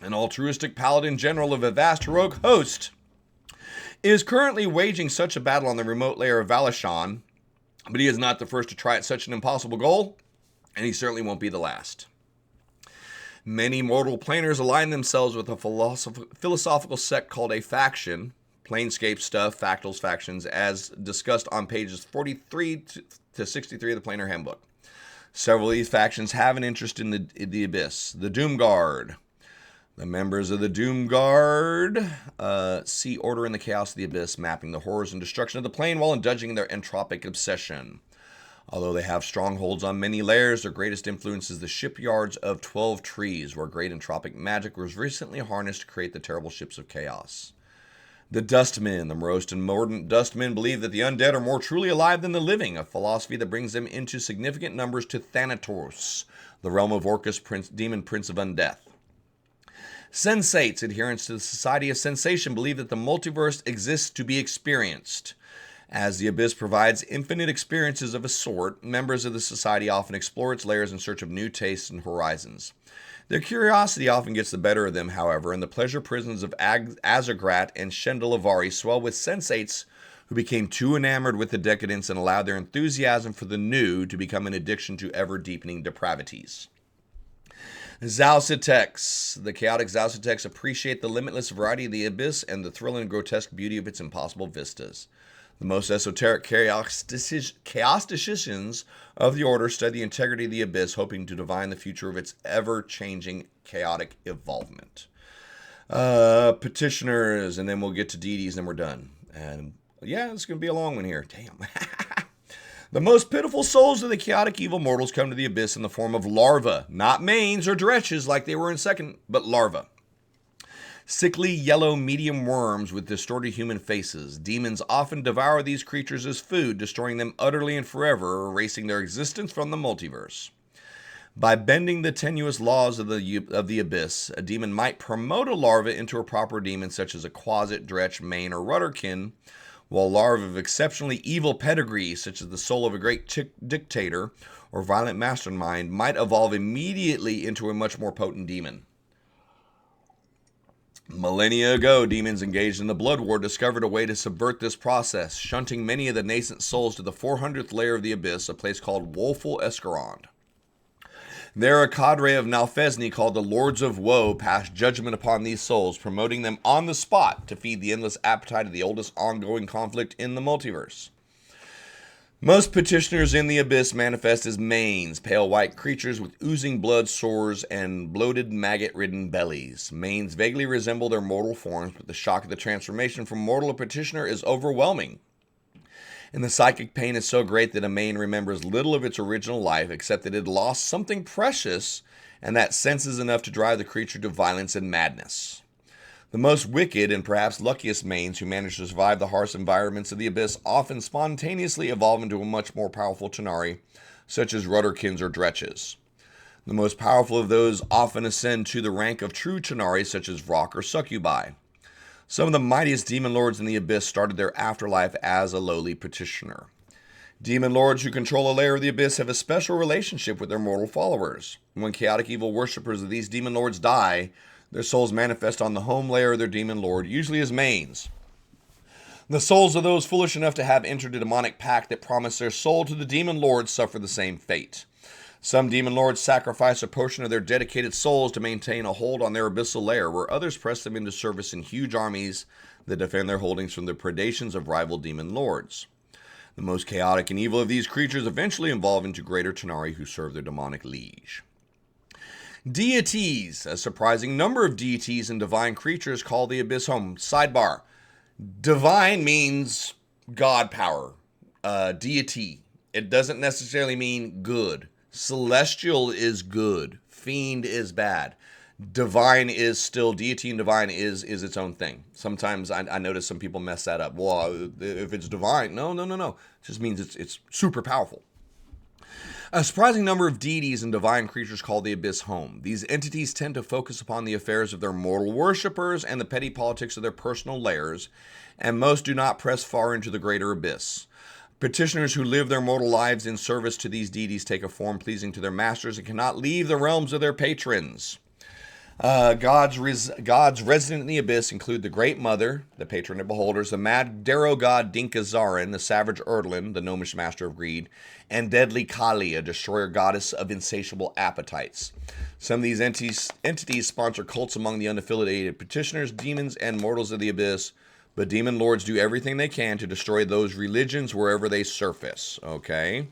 An altruistic paladin general of a vast heroic host is currently waging such a battle on the remote layer of Valashon, but he is not the first to try at such an impossible goal, and he certainly won't be the last. Many mortal planers align themselves with a philosophical sect called a faction, Planescape stuff, Factals, Factions, as discussed on pages 43 to 63 of the Planar Handbook. Several of these factions have an interest in the Abyss. The Doom Guard. The members of the Doom Guard see order in the chaos of the Abyss, mapping the horrors and destruction of the plane while indulging their entropic obsession. Although they have strongholds on many layers, their greatest influence is the shipyards of 12 Trees, where great entropic magic was recently harnessed to create the terrible ships of chaos. The Dustmen. The morose and mordant Dustmen believe that the undead are more truly alive than the living, a philosophy that brings them into significant numbers to Thanatos, the realm of Orcus, demon prince of undeath. Sensates, adherents to the Society of Sensation, believe that the multiverse exists to be experienced. As the Abyss provides infinite experiences of a sort, members of the Society often explore its layers in search of new tastes and horizons. Their curiosity often gets the better of them, however, and the pleasure prisons of Azagrat and Shendalavari swell with sensates who became too enamored with the decadence and allowed their enthusiasm for the new to become an addiction to ever-deepening depravities. Zalcitex. The chaotic Zalcitex appreciate the limitless variety of the Abyss and the thrilling and grotesque beauty of its impossible vistas. The most esoteric chaosticians of the Order study the integrity of the Abyss, hoping to divine the future of its ever-changing chaotic evolvement. Petitioners, and then we'll get to deities, and then we're done. And Yeah, it's going to be a long one here. Damn. The most pitiful souls of the chaotic evil mortals come to the abyss in the form of larvae, not manes or dretches like they were in second, but larvae. Sickly yellow medium worms with distorted human faces. Demons often devour these creatures as food, destroying them utterly and forever, erasing their existence from the multiverse. By bending the tenuous laws of the abyss, a demon might promote a larva into a proper demon such as a quasit, dretch, mane, or rudderkin, while larvae of exceptionally evil pedigree, such as the soul of a great dictator or violent mastermind, might evolve immediately into a much more potent demon. Millennia ago, demons engaged in the Blood War discovered a way to subvert this process, shunting many of the nascent souls to the 400th layer of the abyss, a place called Woeful Escarond. There, a cadre of Nalfesni called the Lords of Woe passed judgment upon these souls, promoting them on the spot to feed the endless appetite of the oldest ongoing conflict in the multiverse. Most petitioners in the abyss manifest as manes, pale white creatures with oozing blood sores and bloated maggot-ridden bellies. Manes vaguely resemble their mortal forms, but the shock of the transformation from mortal to petitioner is overwhelming. And the psychic pain is so great that a mane remembers little of its original life, except that it lost something precious, and that sense is enough to drive the creature to violence and madness. The most wicked and perhaps luckiest manes who manage to survive the harsh environments of the abyss often spontaneously evolve into a much more powerful Ch'nari, such as rudderkins or dretches. The most powerful of those often ascend to the rank of true Ch'nari, such as Vrock or succubi. Some of the mightiest demon lords in the abyss started their afterlife as a lowly petitioner. Demon lords who control a layer of the abyss have a special relationship with their mortal followers. When chaotic evil worshippers of these demon lords die, their souls manifest on the home layer of their demon lord, usually as manes. The souls of those foolish enough to have entered a demonic pact that promised their soul to the demon lords suffer the same fate. Some demon lords sacrifice a portion of their dedicated souls to maintain a hold on their abyssal lair, where others press them into service in huge armies that defend their holdings from the predations of rival demon lords. The most chaotic and evil of these creatures eventually evolve into greater Ch'nari who serve their demonic liege. Deities. A surprising number of deities and divine creatures call the abyss home. Sidebar. Divine means God power. Deity. It doesn't necessarily mean good. Celestial is good. Fiend is bad. Divine is still, deity and divine is its own thing. Sometimes I notice some people mess that up. Well, if it's divine, no. It just means it's super powerful. A surprising number of deities and divine creatures call the abyss home. These entities tend to focus upon the affairs of their mortal worshippers and the petty politics of their personal lairs, and most do not press far into the greater abyss. Petitioners who live their mortal lives in service to these deities take a form pleasing to their masters and cannot leave the realms of their patrons. Gods resident in the abyss include the Great Mother, the patron of beholders, the mad darrow god Dinkazarin, the savage Erdlin, the gnomish master of greed, and deadly Kali, a destroyer goddess of insatiable appetites. Some of these entities sponsor cults among the unaffiliated petitioners, demons, and mortals of the abyss, but demon lords do everything they can to destroy those religions wherever they surface. Okay,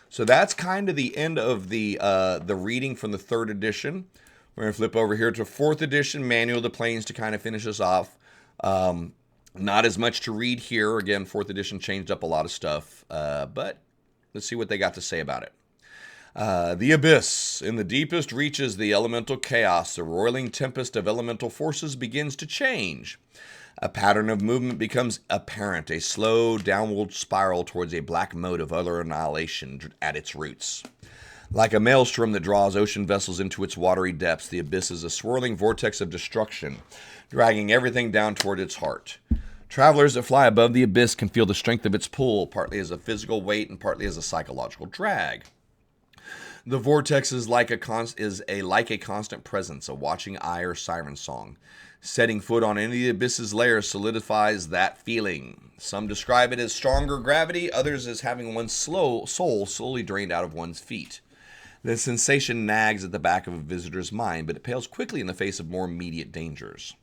so that's kind of the end of the reading from the 3rd edition. We're going to flip over here to 4th edition, Manual of the Planes, to kind of finish us off. Not as much to read here. Again, 4th edition changed up a lot of stuff, but let's see what they got to say about it. The Abyss. In the deepest reaches of the elemental chaos, the roiling tempest of elemental forces begins to change. A pattern of movement becomes apparent, a slow downward spiral towards a black moat of utter annihilation at its roots. Like a maelstrom that draws ocean vessels into its watery depths, the abyss is a swirling vortex of destruction, dragging everything down toward its heart. Travelers that fly above the abyss can feel the strength of its pull, partly as a physical weight and partly as a psychological drag. The vortex is like a constant presence, a watching eye or siren song. Setting foot on any of the abyss's layers solidifies that feeling. Some describe it as stronger gravity, others as having one's soul slowly drained out of one's feet. The sensation nags at the back of a visitor's mind, but it pales quickly in the face of more immediate dangers.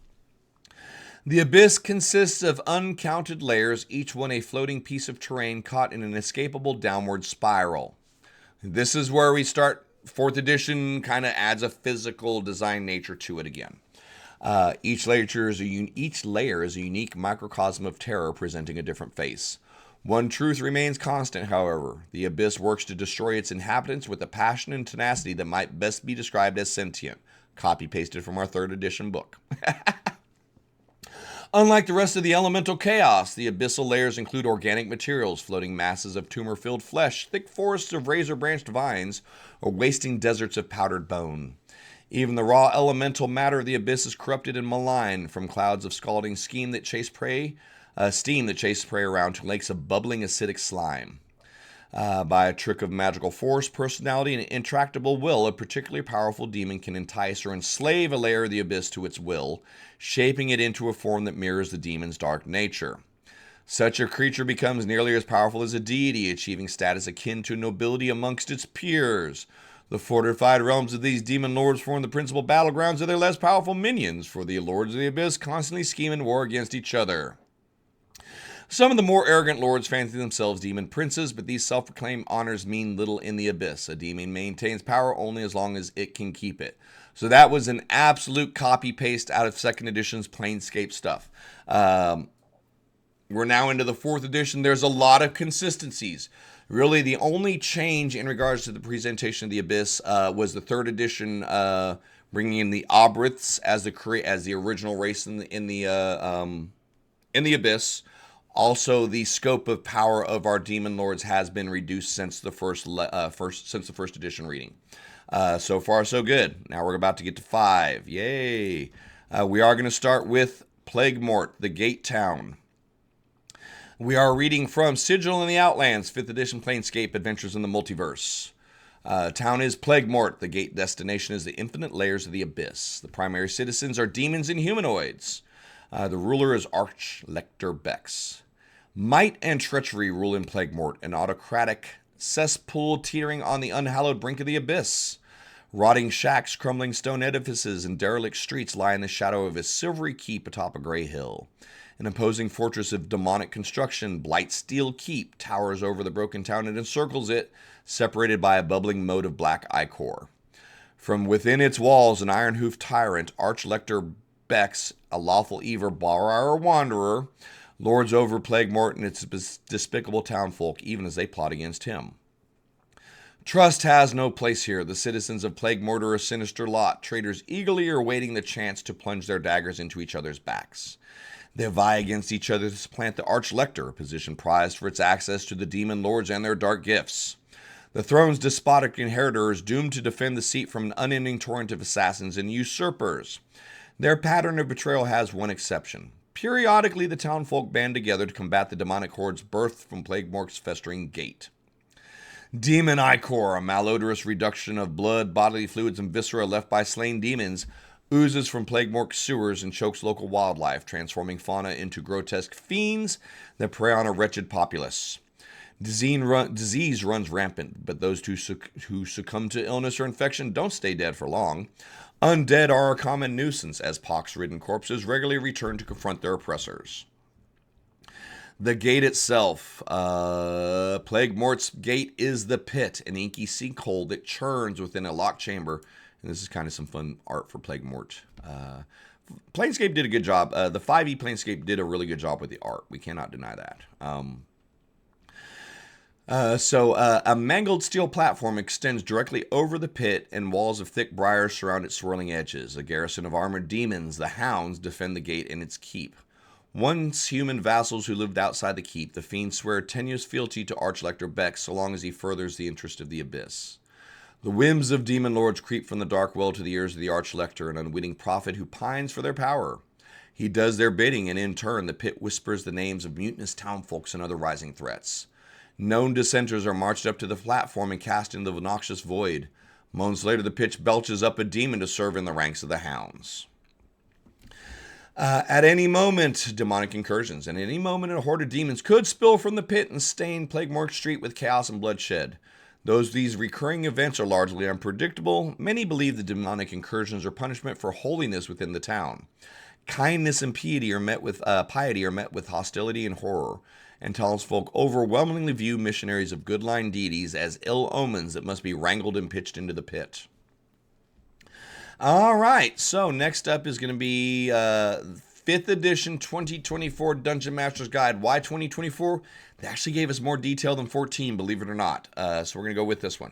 The abyss consists of uncounted layers, each one a floating piece of terrain caught in an inescapable downward spiral. This is where we start. 4th edition kind of adds a physical design nature to it again. Each layer is a unique microcosm of terror presenting a different face. One truth remains constant, however. The abyss works to destroy its inhabitants with a passion and tenacity that might best be described as sentient. Copy pasted from our 3rd edition book. Unlike the rest of the elemental chaos, the abyssal layers include organic materials, floating masses of tumor-filled flesh, thick forests of razor-branched vines, or wasting deserts of powdered bone. Even the raw elemental matter of the abyss is corrupted and malign, from clouds of scalding steam that chase prey around to lakes of bubbling acidic slime. By a trick of magical force, personality, and intractable will, a particularly powerful demon can entice or enslave a layer of the abyss to its will, shaping it into a form that mirrors the demon's dark nature. Such a creature becomes nearly as powerful as a deity, achieving status akin to nobility amongst its peers. The fortified realms of these demon lords form the principal battlegrounds of their less powerful minions, for the lords of the abyss constantly scheme and war against each other. Some of the more arrogant lords fancy themselves demon princes, but these self-proclaimed honors mean little in the abyss. A demon maintains power only as long as it can keep it. So that was an absolute copy-paste out of 2nd edition's Planescape stuff. We're now into the 4th edition. There's a lot of consistencies. Really, the only change in regards to the presentation of the abyss was the 3rd edition bringing in the Obriths as the original race in the abyss. Also, the scope of power of our demon lords has been reduced since the first edition reading. So far, so good. Now we're about to get to 5. Yay! We are going to start with Plaguemort, the Gate Town. We are reading from Sigil in the Outlands, 5th edition Planescape Adventures in the Multiverse. Town is Plaguemort. The gate destination is the infinite layers of the abyss. The primary citizens are demons and humanoids. The ruler is Archlector Bex. Might and treachery rule in Plaguemort, an autocratic cesspool teetering on the unhallowed brink of the abyss. Rotting shacks, crumbling stone edifices, and derelict streets lie in the shadow of a silvery keep atop a gray hill. An imposing fortress of demonic construction, Blightsteel Keep, towers over the broken town and encircles it, separated by a bubbling moat of black ichor. From within its walls, an iron-hoofed tyrant, Archlector Bex, a lawful Ever Borrower Wanderer, lords over Plaguemort and its despicable townfolk, even as they plot against him. Trust has no place here. The citizens of Plaguemort are a sinister lot, traitors eagerly awaiting the chance to plunge their daggers into each other's backs. They vie against each other to supplant the Archlector, a position prized for its access to the demon lords and their dark gifts. The throne's despotic inheritor is doomed to defend the seat from an unending torrent of assassins and usurpers. Their pattern of betrayal has one exception. Periodically, the townfolk band together to combat the demonic hordes birthed from Plaguemort's festering gate. Demon Ichor, a malodorous reduction of blood, bodily fluids, and viscera left by slain demons, oozes from Plaguemort's sewers and chokes local wildlife, transforming fauna into grotesque fiends that prey on a wretched populace. Disease runs rampant, but those who succumb to illness or infection don't stay dead for long. Undead are a common nuisance, as pox-ridden corpses regularly return to confront their oppressors. The gate itself. Plaguemort's gate is the pit, an inky sinkhole that churns within a locked chamber. And this is kind of some fun art for Plaguemort. Planescape did a good job. The 5e Planescape did a really good job with the art. We cannot deny that. A mangled steel platform extends directly over the pit, and walls of thick briars surround its swirling edges. A garrison of armored demons, the Hounds, defend the gate and its keep. Once human vassals who lived outside the keep, the fiends swear tenuous fealty to Archlector Bex so long as he furthers the interest of the abyss. The whims of demon lords creep from the dark well to the ears of the Archlector, an unwitting prophet who pines for their power. He does their bidding, and in turn, the pit whispers the names of mutinous townfolks and other rising threats. Known dissenters are marched up to the platform and cast into the noxious void. Moments later, the pit belches up a demon to serve in the ranks of the Hounds. At any moment, demonic incursions, and at any moment, a horde of demons could spill from the pit and stain Plaguemort Street with chaos and bloodshed. These recurring events are largely unpredictable. Many believe the demonic incursions are punishment for holiness within the town. Kindness and piety are met with hostility and horror, and townsfolk overwhelmingly view missionaries of good-line deities as ill omens that must be wrangled and pitched into the pit. All right, so next up is going to be 5th edition 2024 Dungeon Master's Guide. Why 2024? They actually gave us more detail than 14, believe it or not. So we're going to go with this one.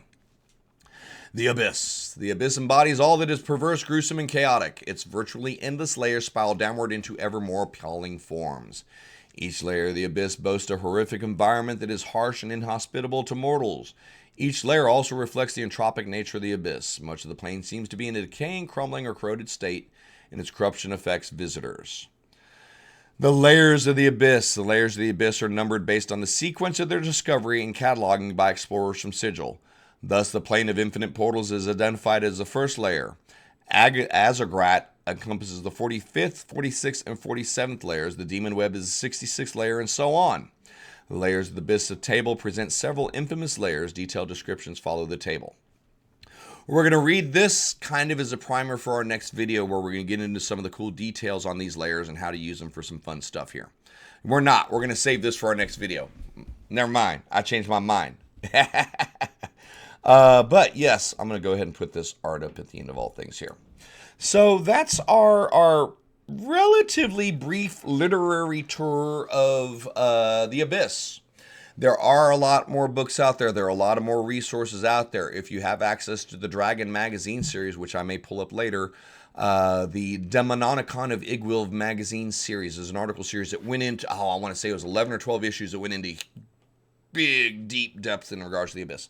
The Abyss. The Abyss embodies all that is perverse, gruesome, and chaotic. Its virtually endless layers spiral downward into ever more appalling forms. Each layer of the Abyss boasts a horrific environment that is harsh and inhospitable to mortals. Each layer also reflects the entropic nature of the Abyss. Much of the plane seems to be in a decaying, crumbling, or corroded state, and its corruption affects visitors. The layers of the Abyss. The layers of the Abyss are numbered based on the sequence of their discovery and cataloging by explorers from Sigil. Thus, the plane of infinite portals is identified as the first layer. Azagrat encompasses the 45th, 46th, and 47th layers. The Demon Web is the 66th layer, and so on. The layers of the Abyss table present several infamous layers. Detailed descriptions follow the table. We're going to read this kind of as a primer for our next video, where we're going to get into some of the cool details on these layers and how to use them for some fun stuff here. We're not. We're going to save this for our next video. Never mind. I changed my mind. But yes, I'm going to go ahead and put this art up at the end of all things here. So that's our relatively brief literary tour of the Abyss. There are a lot more books out there. There are a lot of more resources out there. If you have access to the Dragon magazine series, which I may pull up later, the Demononicon of Igwilv magazine series is an article series that went into, I want to say it was 11 or 12 issues that went into big, deep depth in regards to the Abyss.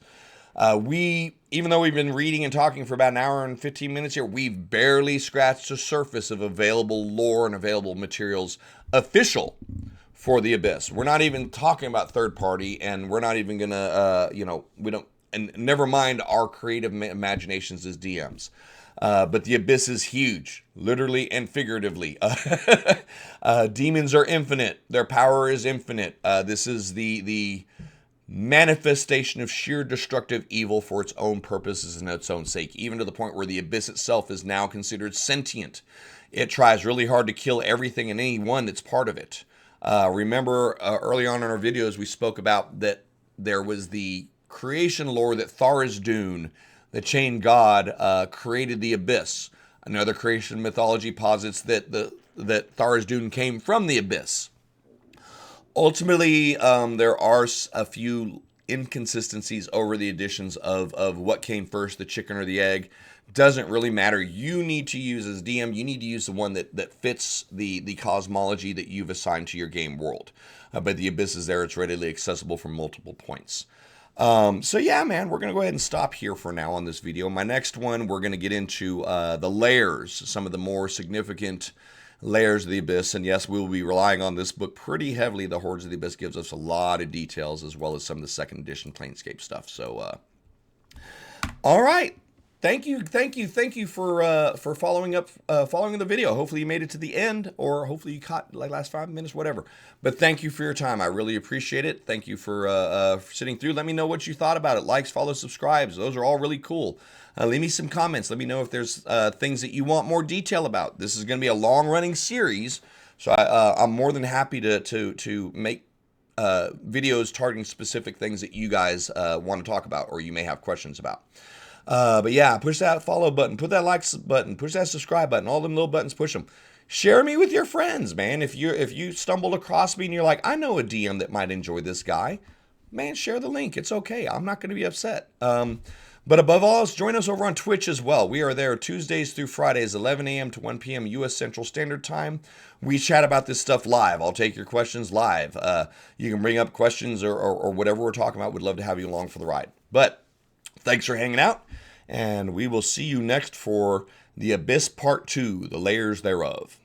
Even though we've been reading and talking for about an hour and 15 minutes here, we've barely scratched the surface of available lore and available materials official for the Abyss. We're not even talking about third party, and we're not even gonna, we don't, and never mind our creative imaginations as DMs. But the Abyss is huge, literally and figuratively. Demons are infinite. Their power is infinite. This is the manifestation of sheer destructive evil for its own purposes and its own sake, even to the point where the Abyss itself is now considered sentient. It tries really hard to kill everything and anyone that's part of it. Remember, early on in our videos, we spoke about that there was the creation lore that Tharizdun, the chain god, created the Abyss. Another creation mythology posits that that Tharizdun came from the Abyss. Ultimately, there are a few inconsistencies over the editions of what came first, the chicken or the egg. Doesn't really matter. You need to use, as DM, you need to use the one that fits the cosmology that you've assigned to your game world. But the Abyss is there. It's readily accessible from multiple points. So yeah, man, we're going to go ahead and stop here for now on this video. My next one, we're going to get into the layers, some of the more significant layers of the Abyss. And yes, we will be relying on this book pretty heavily. The Hordes of the Abyss gives us a lot of details, as well as some of the second edition Planescape stuff. So, all right. Thank you for following the video. Hopefully you made it to the end, or hopefully you caught like last 5 minutes, whatever. But thank you for your time. I really appreciate it. Thank you for sitting through. Let me know what you thought about it. Likes, follows, subscribes. Those are all really cool. Leave me some comments. Let me know if there's things that you want more detail about. This is going to be a long-running series, so I'm more than happy to make videos targeting specific things that you guys want to talk about, or you may have questions about. But yeah, push that follow button, put that like button, push that subscribe button, all them little buttons, push them. Share me with your friends, man. If you stumbled across me and you're like, I know a DM that might enjoy this guy, man, share the link. It's okay. I'm not going to be upset. But above all else, join us over on Twitch as well. We are there Tuesdays through Fridays, 11 a.m. to 1 p.m. U.S. Central Standard Time. We chat about this stuff live. I'll take your questions live. You can bring up questions or whatever we're talking about. We'd love to have you along for the ride. But thanks for hanging out, and we will see you next for The Abyss Part 2, The Layers Thereof.